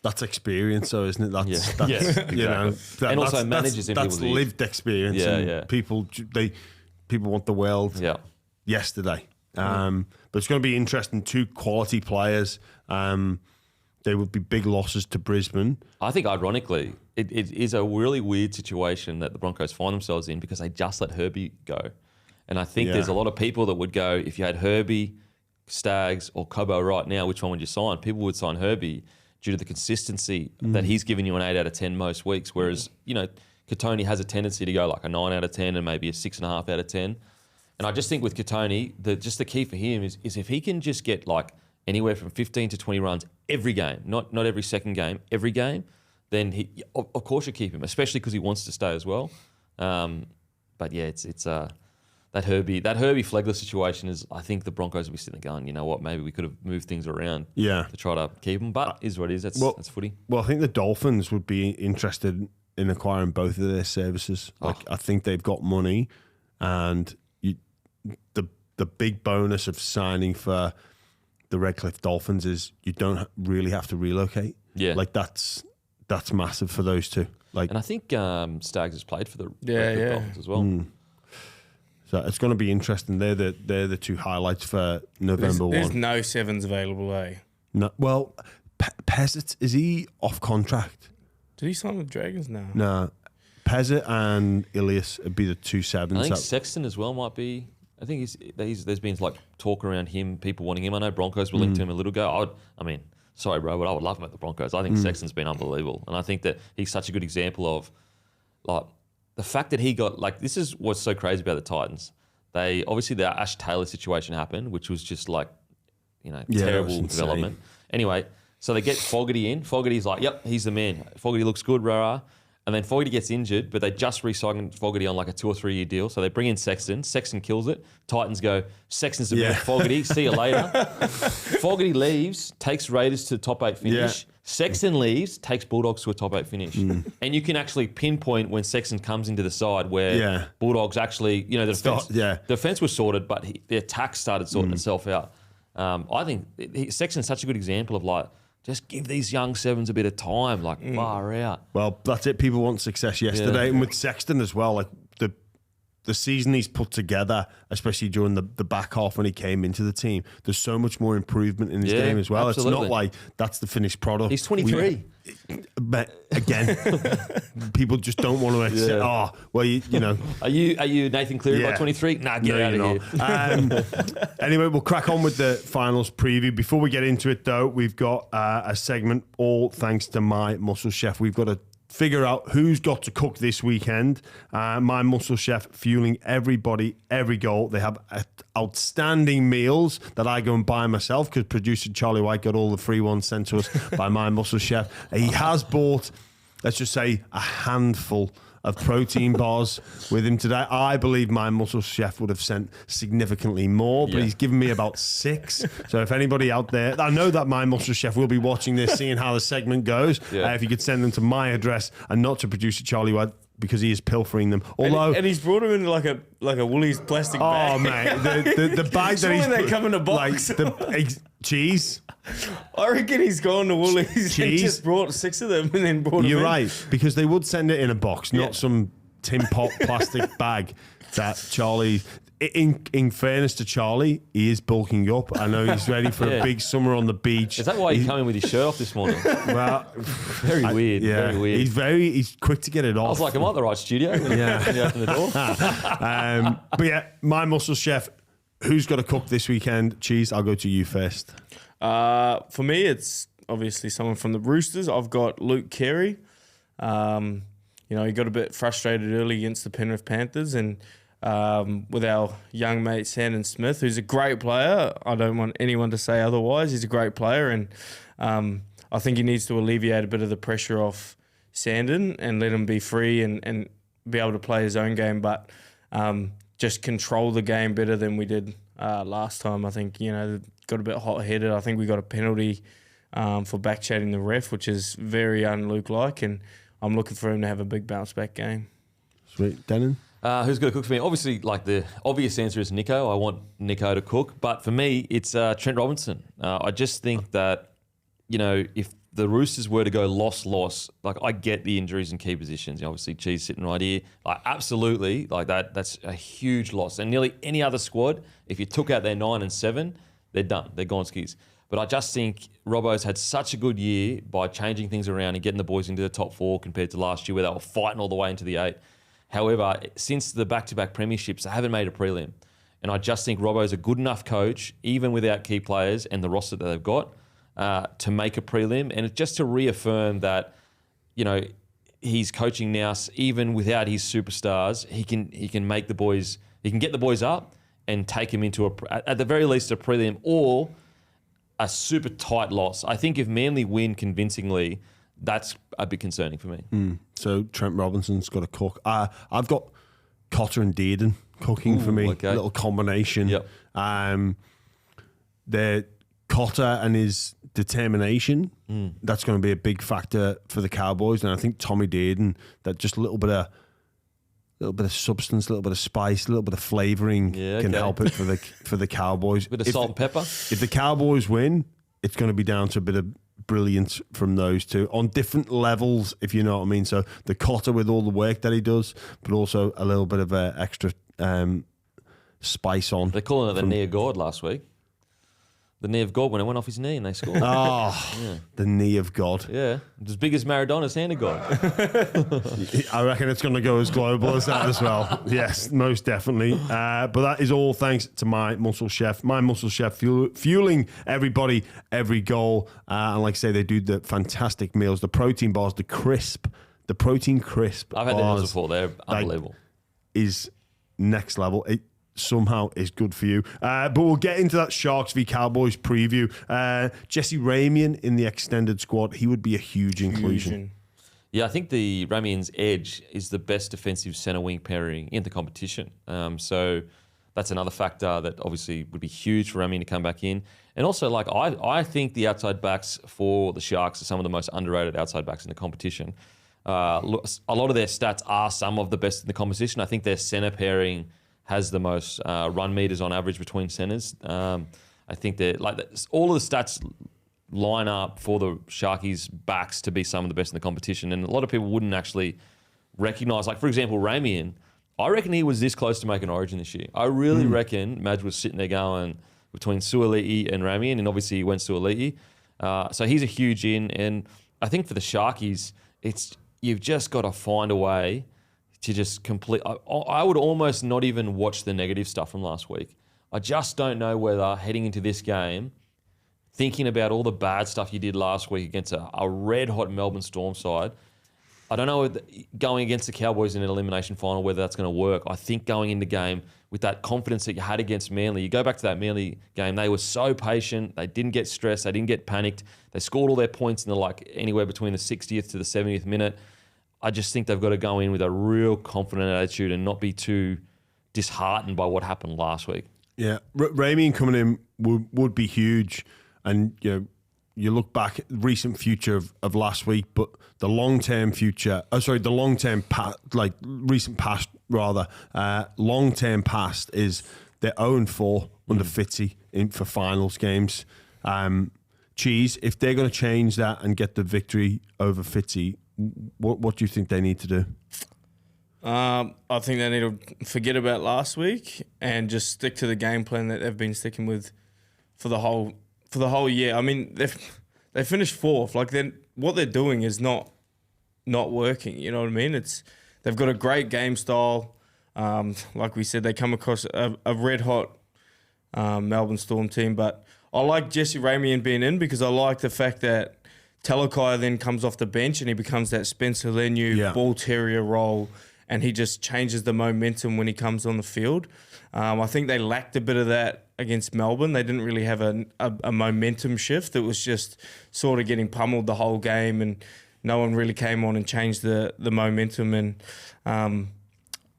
That's experience, though, isn't it? That's exactly. And also manages in that's people's lived experience. Yeah. People want the world yesterday. But it's going to be interesting. 2 quality players. They would be big losses to Brisbane. I think, ironically, it is a really weird situation that the Broncos find themselves in because they just let Herbie go. And I think there's a lot of people that would go, if you had Herbie, Staggs or Cobbo right now, which one would you sign? People would sign Herbie due to the consistency that he's given you an 8 out of 10 most weeks, whereas, Katoni has a tendency to go like a 9 out of 10 and maybe a 6.5 out of 10. And I just think with Katoni, the key for him is if he can just get like anywhere from 15 to 20 runs every game, not every second game, every game, then of course you keep him, especially because he wants to stay as well. But yeah, it's that Herbie Flegler situation is, I think the Broncos will be sitting there going, you know what, maybe we could have moved things around to try to keep him. But is what it is. That's footy. Well, I think the Dolphins would be interested in acquiring both of their services. Like, I think they've got money, and the big bonus of signing for the Redcliffe Dolphins is you don't really have to relocate. Yeah, like that's massive for those two. Like, and I think Staggs has played for the Redcliffe Dolphins as well. So it's going to be interesting. They're the 2 highlights for November 1. There's no 7s available, eh? No, well, Pezzett, is he off contract? Did he sign with Dragons now? No, Pezzett and Ilias would be the 2 7s. I think Sexton as well might be. I think there's been like talk around him, people wanting him. I know Broncos were linked to him a little ago. Sorry, bro, but I would love him at the Broncos. I think Sexton's been unbelievable, and I think that he's such a good example of like the fact that he got, like, this is what's so crazy about the Titans. They obviously, the Ash Taylor situation happened, which was just like, terrible development. Anyway, so they get Fogarty in. Fogarty's like, yep, he's the man. Fogarty looks good, rah. And then Fogarty gets injured, but they just re-signed Fogarty on like a 2 or 3 year deal. So they bring in Sexton. Sexton kills it. Titans go, Sexton's the man. Fogarty, see you later. Fogarty leaves, takes Raiders to the top 8 finish. Yeah. Sexton leaves, takes Bulldogs to a top 8 finish. And you can actually pinpoint when Sexton comes into the side where Bulldogs actually, the defense was sorted, but the attack started sorting itself out. I think Sexton's such a good example of like, just give these young sevens a bit of time, like far out. Well, that's it. People want success yesterday. And with Sexton as well, like the season he's put together, especially during the back half when he came into the team, there's so much more improvement in his game as well. Absolutely. It's not like that's the finished product. He's 23. But again, people just don't want to accept, you know. Are you Nathan Cleary by 23? Nah, get out of here. Anyway, we'll crack on with the finals preview. Before we get into it, though, we've got a segment, all thanks to My Muscle Chef. We've got to figure out who's got to cook this weekend. My Muscle Chef fueling everybody, every goal. They have outstanding meals that I go and buy myself because producer Charlie White got all the free ones sent to us by My Muscle Chef. He has bought, let's just say, a handful of protein bars with him today. I believe My Muscle Chef would have sent significantly more, but he's given me about 6. So if anybody out there, I know that My Muscle Chef will be watching this, seeing how the segment goes. If you could send them to my address and not to producer Charlie White, because he is pilfering them. Although, and he's brought them in like a Woolies plastic bag. Oh mate, the bag that he's they come in a box. Like cheese. I reckon he's gone to Woolies and just brought 6 of them and then brought them You're in. right, because they would send it in a box, not some tin pot plastic bag that Charlie... In fairness to Charlie, he is bulking up. I know he's ready for a big summer on the beach. Is that why he's coming with his shirt off this morning? Well, very weird. Very weird. He's quick to get it off. I was like, am I at the right studio? When you open the door. But yeah, My Muscle Chef. Who's got to cook this weekend? Cheese, I'll go to you first. For me, it's obviously someone from the Roosters. I've got Luke Carey. He got a bit frustrated early against the Penrith Panthers and with our young mate Sandon Smith, who's a great player. I don't want anyone to say otherwise. He's a great player, and I think he needs to alleviate a bit of the pressure off Sandon and let him be free and be able to play his own game, but just control the game better than we did last time. I think, got a bit hot-headed. I think we got a penalty for back-chatting the ref, which is very un-Luke-like, and I'm looking for him to have a big bounce-back game. Sweet. Denan? Who's going to cook for me? Obviously, like the obvious answer is Nicho. I want Nicho to cook. But for me, it's Trent Robinson. I just think that, if the Roosters were to go loss, like I get the injuries in key positions. Obviously, Cheese sitting right here. Absolutely, like that's a huge loss. And nearly any other squad, if you took out their 9 and 7, they're done. They're gone skis. But I just think Robbo's had such a good year by changing things around and getting the boys into the top 4 compared to last year where they were fighting all the way into the 8. However, since the back-to-back premierships, they haven't made a prelim. And I just think Robbo's a good enough coach, even without key players and the roster that they've got, to make a prelim. And it's just to reaffirm that, he's coaching now, even without his superstars, he can make the boys, he can get the boys up and take them into, at the very least, a prelim or a super tight loss. I think if Manly win convincingly, that's a bit concerning for me. So Trent Robinson's got to cook. I've got Cotter and Dearden cooking for me. Okay. A little combination. Yep. They're Cotter and his determination. That's going to be a big factor for the Cowboys. And I think Tommy Dearden, that just a little bit of substance, a little bit of spice, a little bit of flavouring can help it for the Cowboys. A bit of salt and pepper. If the Cowboys win, it's going to be down to a bit of brilliance from those two on different levels, if you know what I mean. So the Cotter with all the work that he does, but also a little bit of extra spice on. They're calling it the knee of God last week. The knee of God when it went off his knee and they scored. The knee of God. Yeah, as big as Maradona's hand of God. I reckon it's going to go as global as that as well. Yes, most definitely. But that is all thanks to My Muscle Chef. My Muscle Chef fueling everybody, every goal. And like I say, they do the fantastic meals, the protein bars, the protein crisp. I've had those before. They're unbelievable. Is next level. It somehow is good for you. But we'll get into that Sharks v Cowboys preview. Jesse Ramian in the extended squad, he would be a huge inclusion. Yeah, I think the Ramien's edge is the best defensive centre wing pairing in the competition. So that's another factor that obviously would be huge for Ramien to come back in. And also, like I think the outside backs for the Sharks are some of the most underrated outside backs in the competition. A lot of their stats are some of the best in the competition. I think their centre pairing has the most run meters on average between centres. I think that all of the stats line up for the Sharkies backs to be some of the best in the competition, and a lot of people wouldn't actually recognise. Like for example, Ramien, I reckon he was this close to making Origin this year. I really reckon Madge was sitting there going between Suoliti and Ramien, and obviously he went Suoliti. So he's a huge in, and I think for the Sharkies, you've just got to find a way to just complete. I would almost not even watch the negative stuff from last week. I just don't know whether heading into this game, thinking about all the bad stuff you did last week against a red-hot Melbourne Storm side, I don't know going against the Cowboys in an elimination final whether that's going to work. I think going into the game with that confidence that you had against Manly, you go back to that Manly game, they were so patient, they didn't get stressed, they didn't get panicked, they scored all their points in anywhere between the 60th to the 70th minute. I just think they've got to go in with a real confident attitude and not be too disheartened by what happened last week. Yeah, Ramien coming in would be huge. And you look back at the recent future of last week, but the long-term future, the long-term past, recent past rather, long-term past is they're 0-4 under Fitzy for finals games. Cheese, if they're going to change that and get the victory over Fitzy, what do you think they need to do? I think they need to forget about last week and just stick to the game plan that they've been sticking with for the whole year. I mean, they finished fourth. What they're doing is not working. You know what I mean? They've got a great game style. Like we said, they come across a red hot Melbourne Storm team. But I like Jesse Ramien being in because I like the fact that Talakai then comes off the bench and he becomes that Spencer Leniu ball terrier role, and he just changes the momentum when he comes on the field. I think they lacked a bit of that against Melbourne. They didn't really have a momentum shift. It was just sort of getting pummeled the whole game, and no one really came on and changed the momentum. And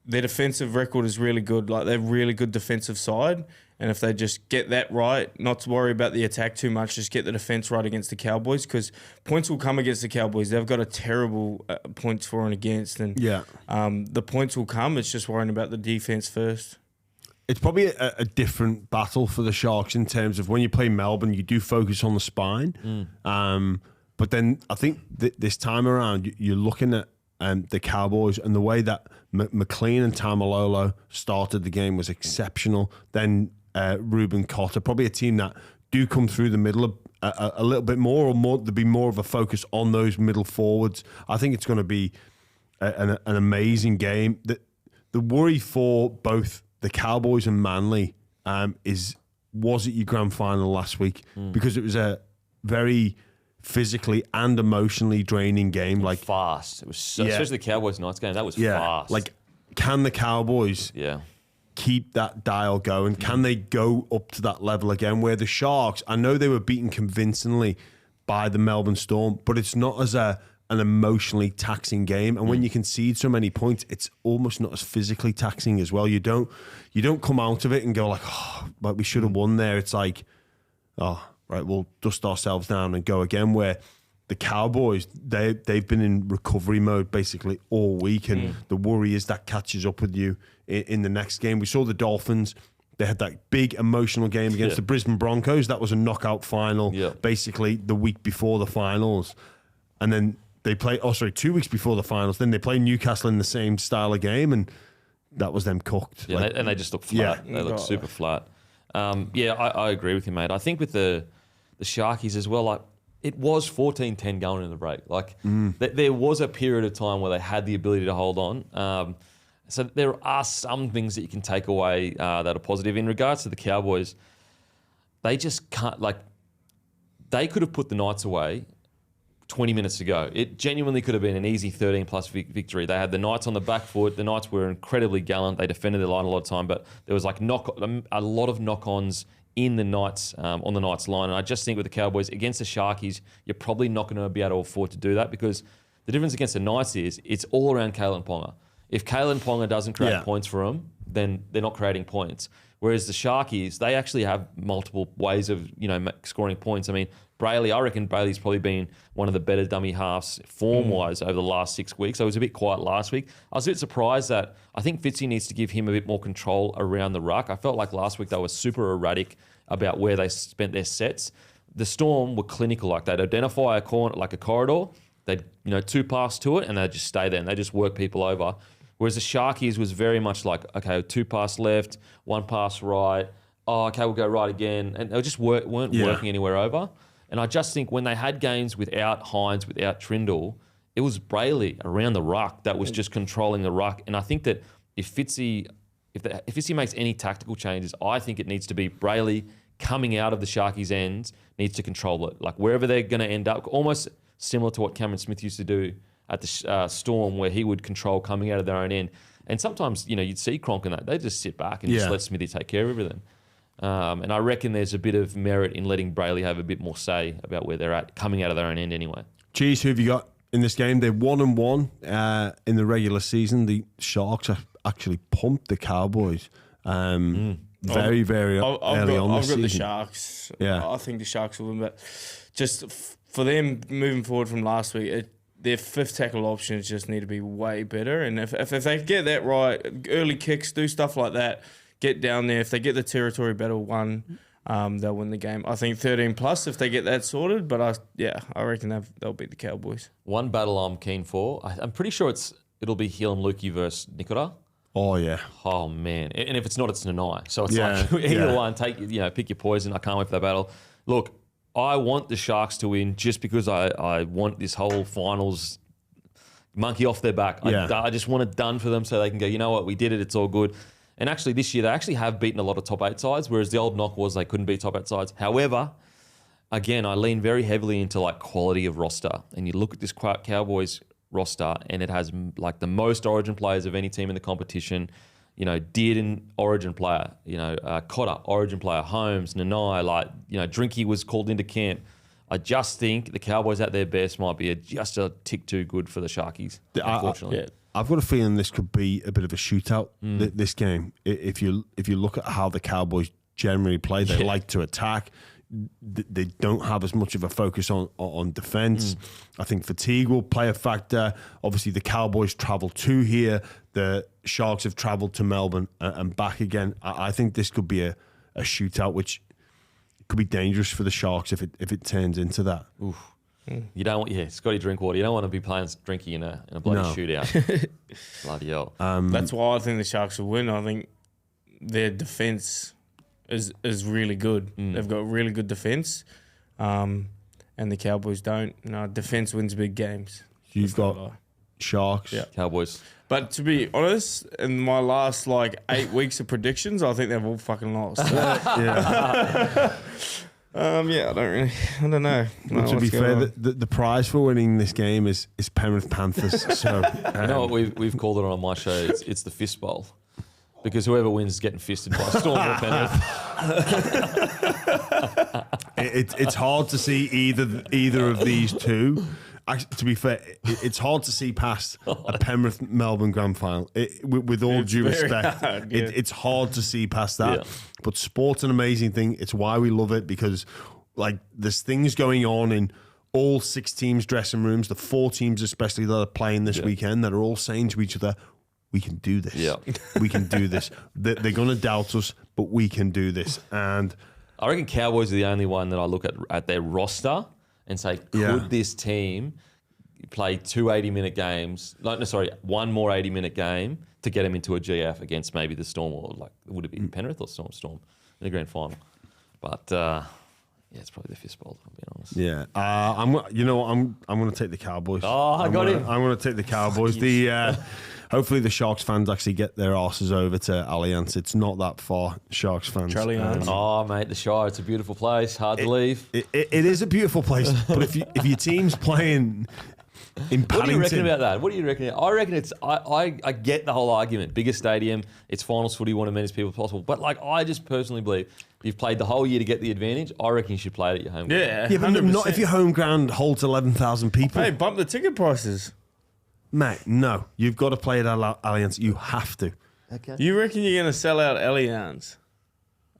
their defensive record is really good. They're a really good defensive side. And if they just get that right, not to worry about the attack too much, just get the defense right against the Cowboys, because points will come against the Cowboys. They've got a terrible points for and against. And the points will come. It's just worrying about the defense first. It's probably a different battle for the Sharks in terms of when you play Melbourne, you do focus on the spine. But then I think this time around, you're looking at the Cowboys, and the way that McLean and Tamalolo started the game was exceptional. Then Ruben Cotter, probably a team that do come through the middle a little bit more, there'd be more of a focus on those middle forwards. I think it's going to be an amazing game. The worry for both the Cowboys and Manly was it your grand final last week? Because it was a very physically and emotionally draining game. Fast. It was especially the Cowboys Knights game. That was fast. Can the Cowboys keep that dial going? Can they go up to that level again? Where the Sharks, I know they were beaten convincingly by the Melbourne Storm, but it's not as an emotionally taxing game. And when you concede so many points, it's almost not as physically taxing as well. You don't come out of it and go we should have won there. It's right, we'll dust ourselves down and go again. Where the Cowboys, they've been in recovery mode basically all week, and the worry is that catches up with you in the next game. We saw the Dolphins. They had that big emotional game against the Brisbane Broncos. That was a knockout final, basically the week before the finals. And then they play, 2 weeks before the finals. Then they play Newcastle in the same style of game, and that was them cooked. Yeah, and they just look flat. They look super flat. I agree with you, mate. I think with the Sharkies as well, it was 14-10 going in the break. There was a period of time where they had the ability to hold on. So there are some things that you can take away that are positive. In regards to the Cowboys, they just can't, they could have put the Knights away 20 minutes ago. It genuinely could have been an easy 13-plus victory. They had the Knights on the back foot. The Knights were incredibly gallant. They defended their line a lot of time, but there was a lot of knock-ons in the Knights, on the Knights line. And I just think with the Cowboys against the Sharkies, you're probably not going to be able to afford to do that, because The difference against the Knights is it's all around Kalen Ponga. If Kalen Ponga doesn't create points for them, then they're not creating points. Whereas the Sharkies, they actually have multiple ways of, scoring points. I mean, Brayley, I reckon Brayley's probably been one of the better dummy halves form-wise over the last 6 weeks. So it was a bit quiet last week. I was a bit surprised that I think Fitzy needs to give him a bit more control around the ruck. I felt like last week they were super erratic about where they spent their sets. The Storm were clinical. Like they'd identify a corner, like a corridor, they'd, 2 pass to it and they'd just stay there and they just work people over. Whereas the Sharkies was very much like, okay, 2 pass left, 1 pass right. Oh, okay, we'll go right again. And they just weren't working anywhere over. And I just think when they had games without Hynes, without Trindle, it was Brayley around the ruck that was just controlling the ruck. And I think that if Fitzy makes any tactical changes, I think it needs to be Brayley coming out of the Sharkies' ends, needs to control it. Like wherever they're going to end up, almost similar to what Cameron Smith used to do at the Storm, where he would control coming out of their own end. And sometimes, you'd see Cronk and that. They just sit back and just let Smithy take care of everything. And I reckon there's a bit of merit in letting Brayley have a bit more say about where they're at, coming out of their own end anyway. Geez, who have you got in this game? They're 1-1 in the regular season. The Sharks have actually pumped the Cowboys very, very early on this season. I've got the Sharks. Yeah. I think the Sharks will win, but just for them moving forward from last week, their 5th tackle options just need to be way better. And if they get that right, early kicks, do stuff like that, get down there. If they get the territory battle won, they'll win the game. I think 13 plus if they get that sorted. But I reckon they'll beat the Cowboys. One battle I'm keen for. I'm pretty sure it'll be Hill and Lukey versus Nicholas. Oh yeah. Oh man. And if it's not, it's Nanai. So it's like either one. Pick your poison. I can't wait for that battle. Look, I want the Sharks to win just because I want this whole finals monkey off their back. I just want it done for them so they can go, you know what, we did it, it's all good. And actually this year they actually have beaten a lot of top 8 sides, whereas the old knock was they couldn't beat top 8 sides. However, again, I lean very heavily into like quality of roster. And you look at this Cowboys roster and it has like the most origin players of any team in the competition. Dearden, origin player, Cotter, origin player, Holmes, Nanai, Drinky was called into camp. I just think the Cowboys at their best might be just a tick too good for the Sharkies, unfortunately. I've got a feeling this could be a bit of a shootout, this game. If you look at how the Cowboys generally play, they like to attack. They don't have as much of a focus on defence. I think fatigue will play a factor. Obviously, the Cowboys travel to here. The Sharks have travelled to Melbourne and back again. I think this could be a shootout, which could be dangerous for the Sharks if it turns into that. Oof. You don't want, Scotty Drinkwater. You don't want to be playing Drinky in a bloody shootout. Bloody hell. That's why I think the Sharks will win. I think their defence is really good. They've got really good defence, and the Cowboys don't. No, defence wins big games. You've got Sharks, Cowboys. But to be honest, in my last 8 weeks of predictions, I think they've all fucking lost. I don't know. Well, to be fair, the prize for winning this game is Penrith Panthers. So you know what we've called it on my show? It's the fist bowl. Because whoever wins is getting fisted by Storm or Penrith. It's hard to see either of these two. Actually, to be fair, it's hard to see past a Penrith Melbourne grand final. With all due respect, it's hard to see past that. Yeah. But sport's an amazing thing. It's why we love it, because there's things going on in all 6 teams' dressing rooms, the 4 teams especially that are playing this weekend, that are all saying to each other, we can do this. Yeah. We can do this. They're going to doubt us, but we can do this. And I reckon Cowboys are the only one that I look at their roster and say, could this team play 2 80-minute games? One more 80-minute game to get them into a GF against maybe the Storm, or would it be Penrith or Storm in the grand final? But it's probably the fist bowl, I'll be honest. Yeah, I'm going to take the Cowboys. Oh, I got him. I'm going to take the Cowboys. Hopefully the Sharks fans actually get their asses over to Allianz. It's not that far, Sharks fans. Oh, mate, the Shire, it's a beautiful place. Hard to leave. It is a beautiful place, but if your team's playing in Paddington... What do you reckon about that? What do you reckon? I reckon it's... I get the whole argument. Biggest stadium, it's finals footy, want as many people as possible. But I just personally believe you've played the whole year to get the advantage. I reckon you should play it at your home ground. Yeah, but not if your home ground holds 11,000 people. Hey, bump the ticket prices. Mate, no. You've got to play at Allianz. You have to. Okay. You reckon you're going to sell out Allianz?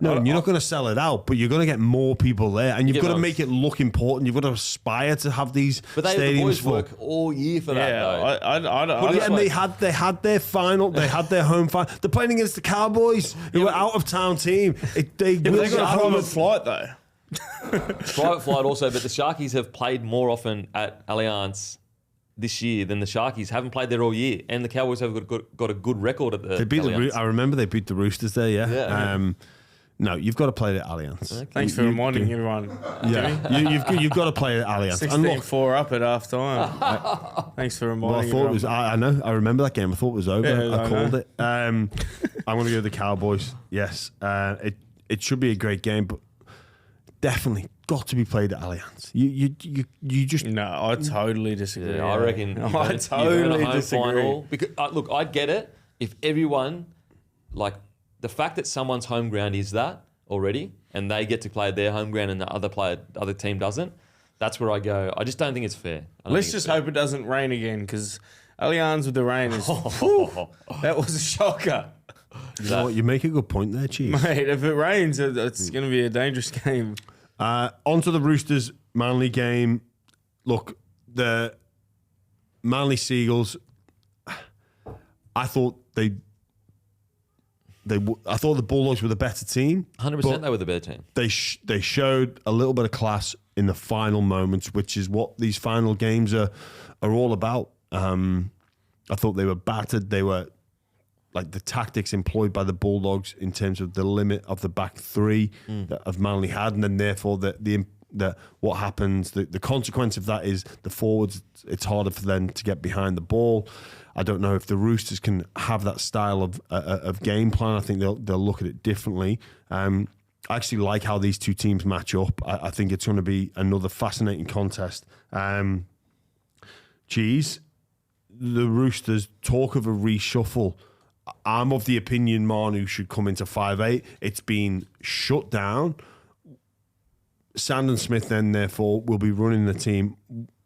No, you're not going to sell it out, but you're going to get more people there, and you've got to make it look important. You've got to aspire to have these But the stadiums boys full. work all year for that, though. And they had their final, they had their home final. They're playing against the Cowboys, who are out of town team. They got a private flight though. Private flight also, but the Sharkies have played more often at Allianz this year than the Sharkies haven't played there all year, and the Cowboys have got a good record at the. They beat Allianz. I remember they beat the Roosters there. Yeah. No, you've got to play it at Allianz. Okay. Thanks for reminding everyone. Yeah, you've got to play it at Allianz. 16-4 up at half time. Thanks for reminding Well, I thought everyone. I know. I remember that game. I thought it was over. Yeah, I called it. I'm going to go with the Cowboys. Yes. It should be a great game, but definitely got to be played at Allianz. You just No, I totally disagree. Yeah, I reckon. I totally disagree. Final, because look, I get it. If everyone, like the fact that someone's home ground is that already, and they get to play their home ground, and the other team doesn't, that's where I go. I just don't think it's fair. Let's just hope it doesn't rain again, because Allianz with the rain is. That was a shocker. You know what? You make a good point there, Chief. Mate, if it rains, it's going to be a dangerous game. On to the Roosters Manly game. Look, the Manly Seagulls, I thought I thought the Bulldogs were the better team. 100% they were the better team. They showed a little bit of class in the final moments, which is what these final games are all about. I thought they were battered. They were like the tactics employed by the Bulldogs in terms of the limit of the back three that of Manly had, and then therefore the what happens, the consequence of that is the forwards, it's harder for them to get behind the ball. I don't know if the Roosters can have that style of game plan. I think they'll look at it differently. I actually like how these two teams match up. I think it's going to be another fascinating contest. Cheese, the Roosters, talk of a reshuffle. I'm of the opinion Manu should come into 5'8". It's been shut down. Sandon Smith then, therefore, will be running the team.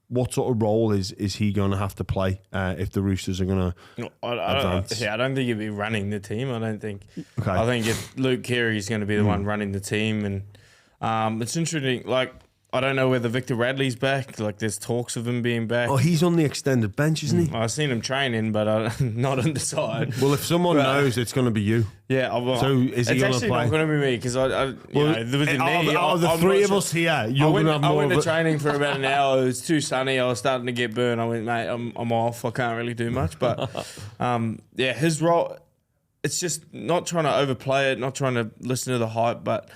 What sort of role is he going to have to play if the Roosters are going to advance? I don't think he'll be running the team. I don't think. Okay. I think if Luke Keary's going to be the one running the team, and it's interesting. Like, I don't know whether Victor Radley's back. Like, there's talks of him being back. Oh, he's on the extended bench, isn't he? I've seen him training, but not on the side. Well, if someone knows, it's going to be you. Yeah. Well, so is he going to play? It's actually not going to be me because with the knee. Out of the three of us here, you're going to have more. I went to training for about an hour. It was too sunny. I was starting to get burned. I went, mate, I'm off. I can't really do much. But his role. It's just not trying to overplay it, not trying to listen to the hype. But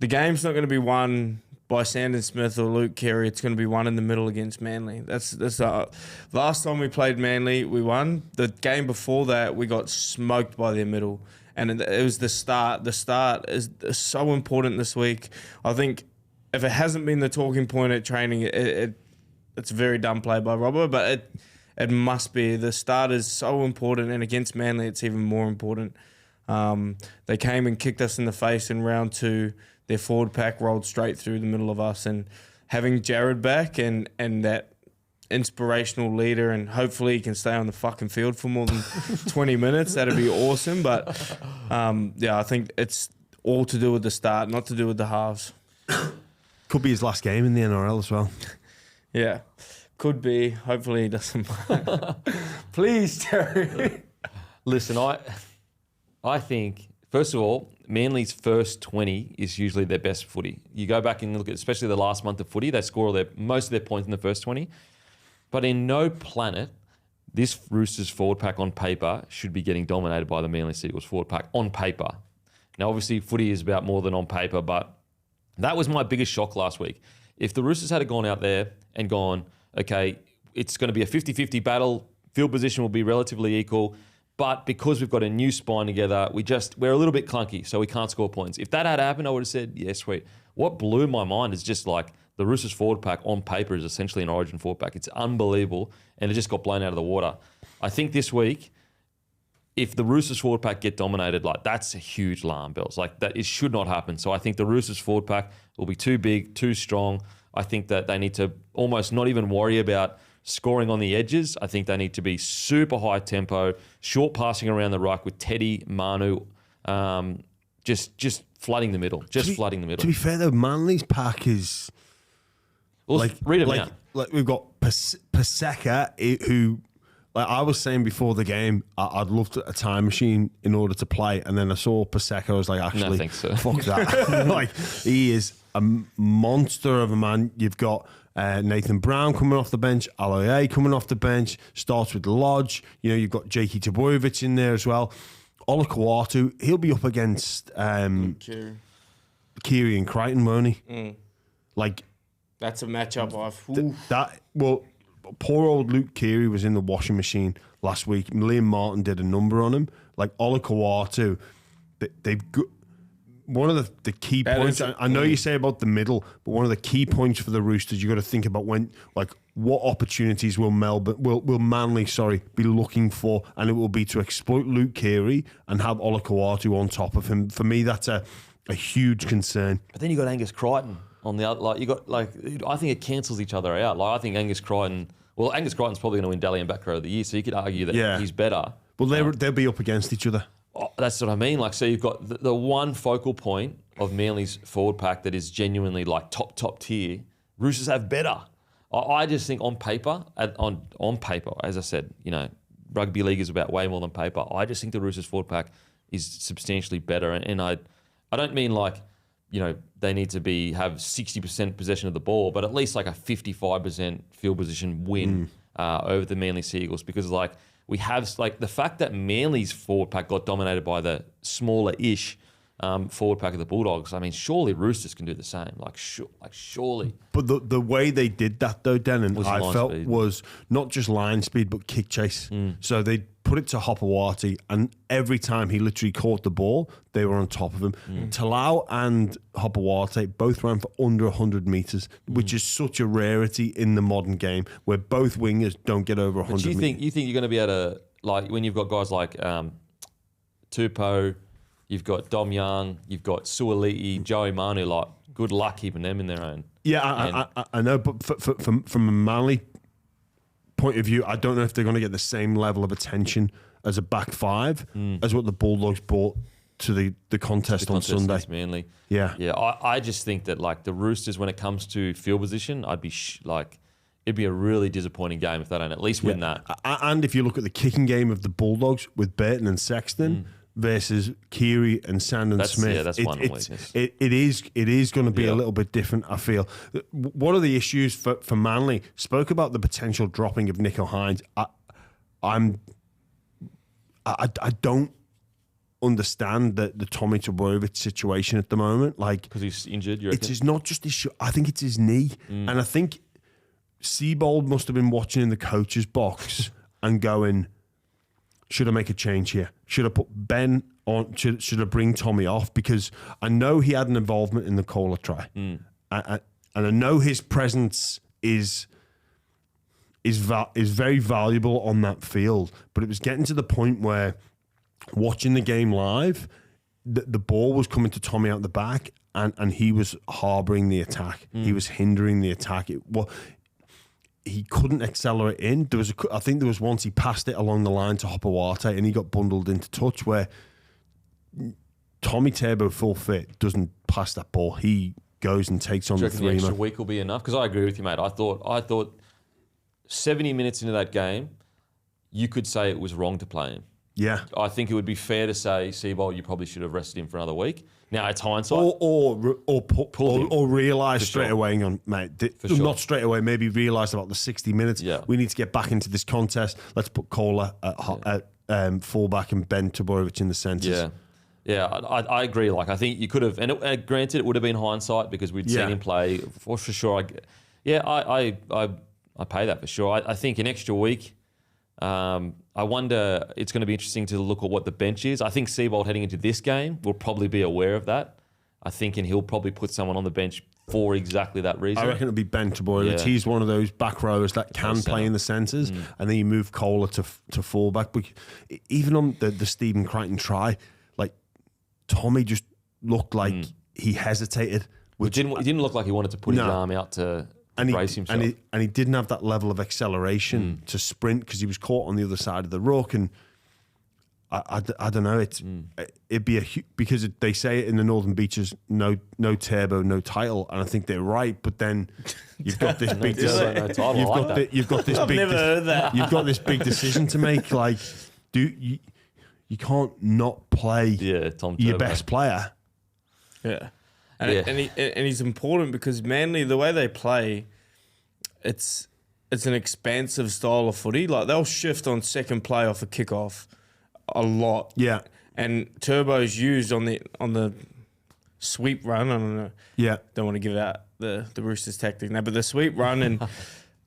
the game's not going to be won by Sandon Smith or Luke Keary. It's going to be one in the middle against Manly. That's last time we played Manly, we won. The game before that, we got smoked by their middle, and it was the start. The start is so important this week. I think if it hasn't been the talking point at training, it's a very dumb play by Robbo, but it must be. The start is so important, and against Manly, it's even more important. They came and kicked us in the face in round 2. Their forward pack rolled straight through the middle of us, and having Jared back and that inspirational leader, and hopefully he can stay on the fucking field for more than 20 minutes. That'd be awesome. But I think it's all to do with the start, not to do with the halves. Could be his last game in the NRL as well. Yeah, could be. Hopefully he doesn't. Please, Terry. Listen, I think, first of all, Manly's first 20 is usually their best footy. You go back and look at, especially the last month of footy, they score most of their points in the first 20. But in no planet, this Roosters forward pack on paper should be getting dominated by the Manly Seagulls forward pack on paper. Now, obviously, footy is about more than on paper, but that was my biggest shock last week. If the Roosters had gone out there and gone, okay, it's going to be a 50-50 battle, field position will be relatively equal, but because we've got a new spine together, we're a little bit clunky, so we can't score points. If that had happened, I would have said, yeah, sweet. What blew my mind is just like the Roosters forward pack on paper is essentially an Origin forward pack. It's unbelievable, and it just got blown out of the water. I think this week, if the Roosters forward pack get dominated, like that's a huge alarm bells. Like that, it should not happen. So I think the Roosters forward pack will be too big, too strong. I think that they need to almost not even worry about scoring on the edges. I think they need to be super high tempo, short passing around the ruck with Teddy, Manu, just flooding the middle. Flooding the middle. To be fair though, Manly's pack is read them out. Like we've got Paseka, who, like I was saying before the game, I'd love a time machine in order to play, and then I saw Paseka. I was like, actually, No, thanks, sir. fuck that. Like he is a monster of a man. You've got Nathan Brown coming off the bench, Aloye coming off the bench. Starts with Lodge. You know, you've got Jakey Tebojevic in there as well. Ola Kawatu, he'll be up against Keary and Crichton, won't he? Like that's a matchup. Poor old Luke Keary was in the washing machine last week. Liam Martin did a number on him. Like Ola Kawatu, they've got one of the key points. I know you say about the middle, but one of the key points for the Roosters, you got to think about what opportunities will Manly be looking for, and it will be to exploit Luke Keary and have Ola Kawatu on top of him. For me, that's a huge concern. But then you got Angus Crichton on the other. I think it cancels each other out. Like I think Angus Crichton's probably going to win Dally and Back Row of the Year, so you could argue that he's better. Well, they'll be up against each other. That's what I mean. Like, so you've got the one focal point of Manly's forward pack that is genuinely like top tier. Roosters have better. I just think on paper, as I said, you know, rugby league is about way more than paper. I just think the Roosters forward pack is substantially better, and I don't mean like, you know, they need to have 60% possession of the ball, but at least like a 55% field position win over the Manly Seagulls, because like we have like the fact that Manly's forward pack got dominated by the smaller-ish forward pack of the Bulldogs. I mean, surely Roosters can do the same. Surely. But the way they did that though, Denan, was not just line speed but kick chase. So they put it to Hopewati, and every time he literally caught the ball, they were on top of him. Talau and Hopewati both ran for under 100 metres, which is such a rarity in the modern game, where both wingers don't get over 100 metres. You think you're going to be able to, like, when you've got guys like Tupou, you've got Dom Young, you've got Suoliti, Joey Manu, like, good luck keeping them in their own. Yeah, I know, but from a Manly point of view, I don't know if they're going to get the same level of attention as a back five as what the Bulldogs brought to the contest on Sunday. Manly. Yeah. I just think that like the Roosters, when it comes to field position, I'd be it'd be a really disappointing game if they don't at least win that. And if you look at the kicking game of the Bulldogs with Burton and Sexton versus Keary and Sandon Smith, that's one weakness. It is going to be a little bit different, I feel. One of the issues for Manly, spoke about the potential dropping of Nicho Hynes. I don't understand the Tommy Tebojevic situation at the moment. Like, because he's injured, you reckon? It's not just his I think it's his knee. And I think Seabold must have been watching in the coach's box and going, should I make a change here? Should I put Ben on? Should I bring Tommy off? Because I know he had an involvement in the Kohler try. And I know his presence is very valuable on that field. But it was getting to the point where, watching the game live, the ball was coming to Tommy out the back, and he was harbouring the attack. He was hindering the attack. He couldn't accelerate in. I think there was once he passed it along the line to Hopewati and he got bundled into touch, where Tommy Turbo, full fit, doesn't pass that ball. He goes and takes on the three. The extra week will be enough? Because I agree with you, mate. I thought 70 minutes into that game, you could say it was wrong to play him. Yeah. I think it would be fair to say, Seabold, you probably should have rested him for another week. Now, it's hindsight. Or realise straight away, hang on, mate. Not straight away, maybe realise about the 60 minutes. Yeah. We need to get back into this contest. Let's put Kohler at fullback and Ben Tebojevic in the centres. Yeah, I agree. Like, I think you could have, and granted, it would have been hindsight because we'd seen him play for sure. I pay that for sure. I think an extra week, I wonder, it's going to be interesting to look at what the bench is. I think Seabold heading into this game will probably be aware of that. I think, and he'll probably put someone on the bench for exactly that reason. I reckon it'll be Ben Tebojevic. Yeah. He's one of those back rowers that can play in the centres, and then you move Kohler to fullback. But even on the Stephen Crichton try, like, Tommy just looked like he hesitated. He didn't look like he wanted to put his arm out to brace himself. And he didn't have that level of acceleration to sprint because he was caught on the other side of the ruck. And I don't know. It'd be because they say it in the Northern Beaches, no turbo, no title, and I think they're right. But then you've got this big you've got this big decision to make. Like, you can't not play your best player. Yeah. And he's important because Manly, the way they play, it's an expansive style of footy. Like, they'll shift on second play off a kickoff a lot. Yeah. And Turbo's used on the sweep run. I don't know. Yeah. Don't want to give out the Roosters tactic now, but the sweep run, and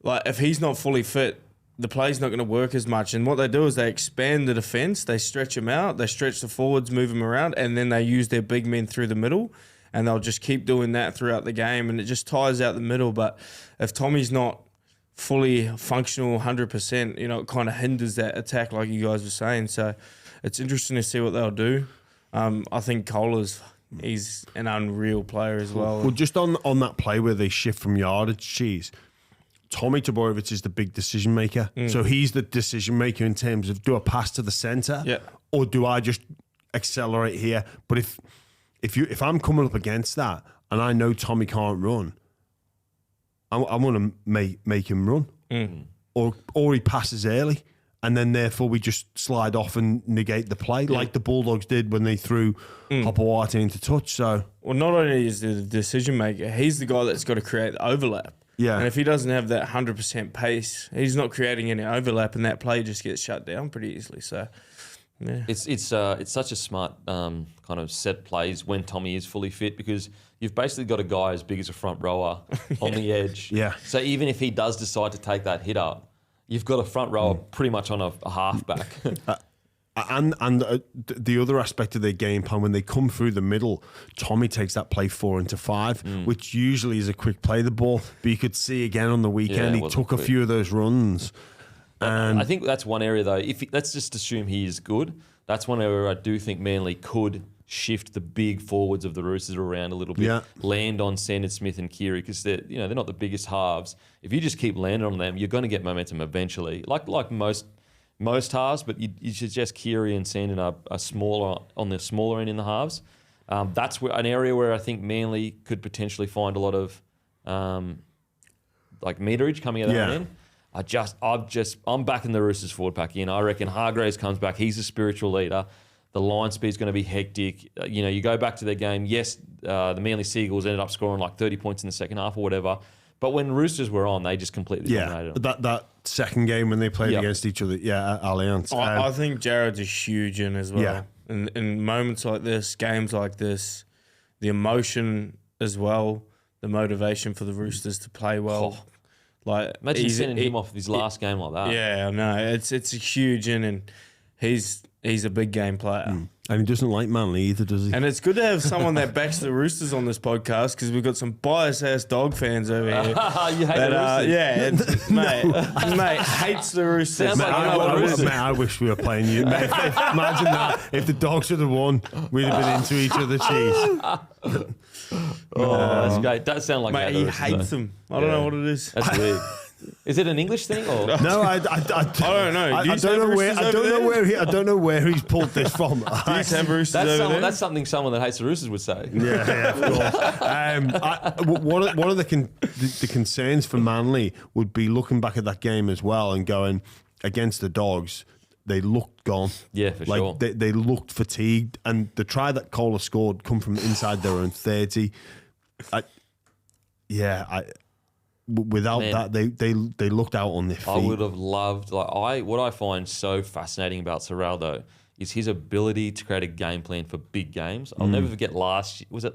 like, if he's not fully fit, the play's not going to work as much. And what they do is they expand the defence, they stretch him out, they stretch the forwards, move him around, and then they use their big men through the middle. And they'll just keep doing that throughout the game, and it just tires out the middle. But if Tommy's not fully functional 100%, it kind of hinders that attack, like you guys were saying. So it's interesting to see what they'll do. I think he's an unreal player as well. Well, just on that play where they shift from yardage, Tommy Taborovich is the big decision maker. So he's the decision maker in terms of, do I pass to the centre or do I just accelerate here? But if I'm coming up against that and I know Tommy can't run, I'm going to make him run, or he passes early, and then therefore we just slide off and negate the play, like the Bulldogs did when they threw Hopewadi into touch. So, well, not only is he the decision maker, he's the guy that's got to create the overlap. Yeah, and if he doesn't have that 100% pace, he's not creating any overlap, and that play just gets shut down pretty easily. So. Yeah. It's such a smart kind of set plays when Tommy is fully fit, because you've basically got a guy as big as a front rower on the edge. Yeah. So even if he does decide to take that hit up, you've got a front rower pretty much on a halfback. And the other aspect of their game plan, when they come through the middle, Tommy takes that play 4 into 5, which usually is a quick play the ball. But you could see again on the weekend, he took a few of those runs. And I think that's one area, though. Let's just assume he is good. That's one area I do think Manly could shift the big forwards of the Roosters around a little bit. Land on Sandon Smith and Keary, because they're not the biggest halves. If you just keep landing on them, you're going to get momentum eventually. Like most halves, but you suggest Keary and Sandon are smaller on the smaller end in the halves. That's an area where I think Manly could potentially find a lot of like meterage coming out of that end. I'm backing the Roosters forward pack in. I reckon Hargreaves comes back. He's a spiritual leader. The line speed's going to be hectic. You go back to their game. Yes, the Manly Seagulls ended up scoring like 30 points in the second half or whatever. But when Roosters were on, they just completely dominated them. That second game when they played against each other, at Allianz. I think Jared's a huge in as well. Yeah. In moments like this, games like this, the emotion as well, the motivation for the Roosters to play well. Like, imagine sending him off his last game like that. Yeah, I know. It's a huge in, and he's a big game player. And he doesn't like Manly either, does he? And it's good to have someone that backs the Roosters on this podcast, because we've got some bias-ass dog fans over here. You hate the Roosters? Mate hates the Roosters. I wish we were playing you. Mate, imagine that. If the Dogs had won, we'd have been into each other, cheese. That's great. It does sound like mate, that. he hates them. I don't know what it is. That's weird. Is it an English thing or no? I don't know. I don't know where he's pulled this from. Do you have Roosters over there? That's something someone that hates the Roosters would say. Yeah, of course. One of the concerns for Manly would be looking back at that game as well and going, against the Dogs, they looked gone. Yeah, for sure. They looked fatigued, and the try that Kohler scored come from inside their own 30. Without that, they looked out on their feet. I would have loved, what I find so fascinating about Ciraldo is his ability to create a game plan for big games. I'll never forget last year. It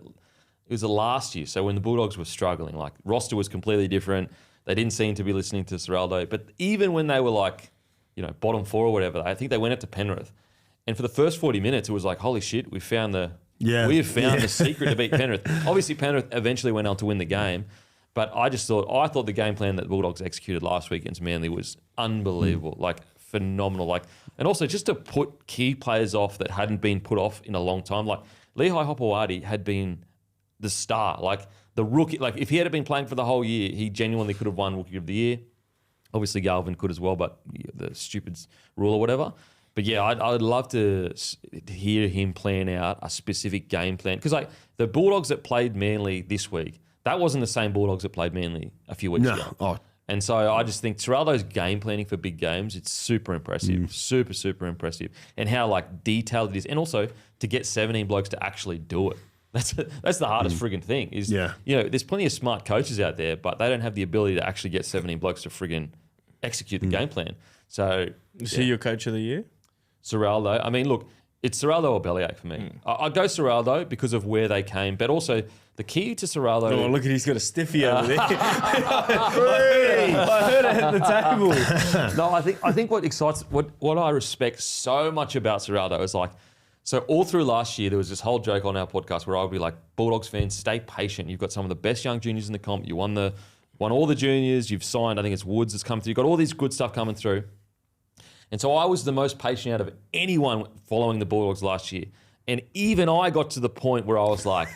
was the last year. So when the Bulldogs were struggling, like, roster was completely different. They didn't seem to be listening to Ciraldo. But even when they were bottom 4 or whatever, I think they went up to Penrith. And for the first 40 minutes, it was like, holy shit, we have found the secret to beat Penrith. Obviously, Penrith eventually went on to win the game. But I thought the game plan that the Bulldogs executed last week against Manly was unbelievable, phenomenal. And also just to put key players off that hadn't been put off in a long time. Like, Lehigh Hopewadi had been the star, like the rookie. Like if he had been playing for the whole year, he genuinely could have won Rookie of the Year. Obviously, Galvin could as well, but the stupid rule or whatever. But yeah, I'd love to hear him plan out a specific game plan. Because like the Bulldogs that played Manly this week, that wasn't the same Bulldogs that played Manly a few weeks ago. Oh. And so I just think Ciraldo's game planning for big games, it's super impressive. Super, super impressive. And how like detailed it is. And also to get 17 blokes to actually do it. That's the hardest friggin' thing. Is you know, there's plenty of smart coaches out there, but they don't have the ability to actually get 17 blokes to friggin' execute the game plan. So is he your coach of the year? Ciraldo. I mean, look, it's Ciraldo or Bellyache for me. I'd go Ciraldo because of where they came, but also the key to Ciraldo. Oh, look at he's got a stiffy over there. I heard it hit the table. No, I think what excites, what I respect so much about Ciraldo is like, so all through last year, there was this whole joke on our podcast where I would be like, Bulldogs fans, stay patient. You've got some of the best young juniors in the comp. You won all the juniors. You've signed, I think it's Woods that's come through. You've got all this good stuff coming through. And so I was the most patient out of anyone following the Bulldogs last year. And even I got to the point where I was like,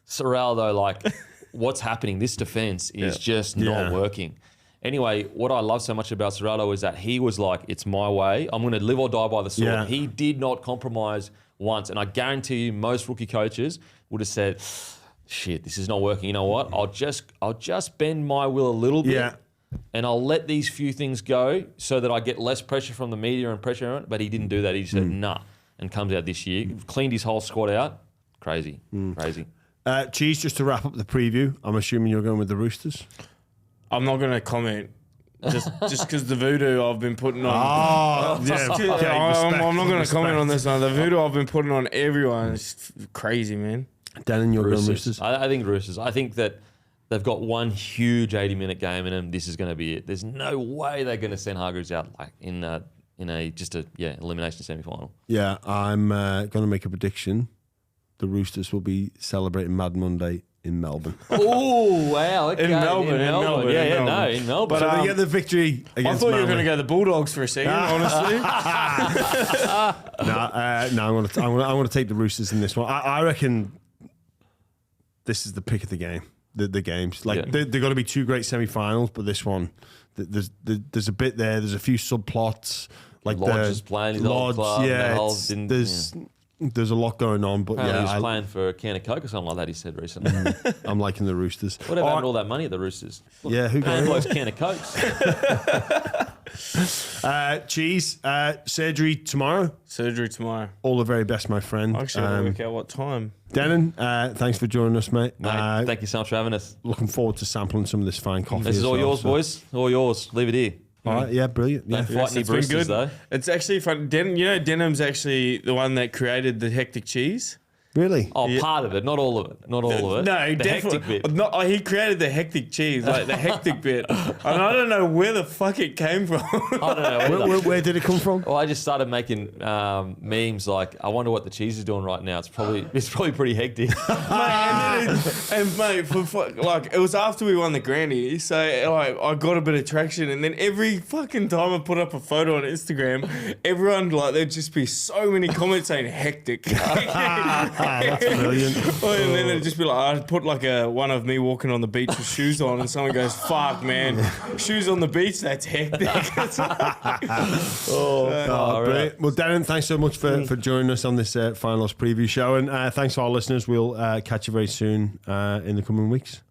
Ciraldo, like, what's happening? This defense is just not working. Anyway, what I love so much about Ciraldo is that he was like, it's my way. I'm going to live or die by the sword. Yeah. He did not compromise once. And I guarantee you most rookie coaches would have said, shit, this is not working. You know what? I'll just bend my will a little bit. Yeah. And I'll let these few things go so that I get less pressure from the media and pressure on it. But he didn't do that. He just said, nah, and comes out this year. Cleaned his whole squad out. Crazy. Crazy. Cheese, just to wrap up the preview, I'm assuming you're going with the Roosters? I'm not going to comment. Just because the voodoo I've been putting on. Oh, yeah. Okay, I'm not going to comment on respect. this one. The voodoo I've been putting on everyone is crazy, man. Denan, you're going Roosters. Roosters? I think Roosters. I think that they've got one huge 80-minute game in them. This is going to be it. There's no way they're going to send Hargreaves out like in a elimination semi-final. Yeah, I'm going to make a prediction. The Roosters will be celebrating Mad Monday in Melbourne. Oh, wow. Okay. In Melbourne. In Melbourne. But they get the victory against I thought you were Manly. going to go the Bulldogs for a second, honestly. No, I'm going to take the Roosters in this one. I reckon this is the pick of the game. The games like they're going to be two great semi-finals, but this one there's a bit there. There's a few subplots like Lodge is playing his old club. There's a lot going on, but Apparently he was playing for a can of Coke or something like that, he said recently. I'm liking the Roosters. What about all that money at the Roosters? Yeah, who Paying cares? blokes can of Cokes. Cheese, surgery tomorrow. Surgery tomorrow. All the very best, my friend. Actually, I'll work out what time. Denan, thanks for joining us, mate. Thank you so much for having us. Looking forward to sampling some of this fine coffee. This is all yours, boys. All yours. Leave it here. All right, yeah, brilliant. Yeah. Don't fight any It's been Roosters, good. though. It's actually fun. Denham's actually the one that created the hectic cheese. Really? Oh, part of it, not all of it. Not all of it. No, the definitely. hectic bit. No, he created the hectic cheese, like the hectic bit. And I don't know where the fuck it came from. I don't know. either. Where did it come from? Well, I just started making memes like, I wonder what the cheese is doing right now. It's probably pretty hectic. Mate, like it was after we won the granny, so like I got a bit of traction, and then every fucking time I put up a photo on Instagram, everyone like there'd just be so many comments saying hectic. That's brilliant. And then it'd just be like I'd put like one of me walking on the beach with shoes on, and someone goes, "Fuck, man, shoes on the beach, that's hectic." Brilliant. Well, Denan, thanks so much for joining us on this finals preview show, and thanks to our listeners. We'll catch you very soon in the coming weeks.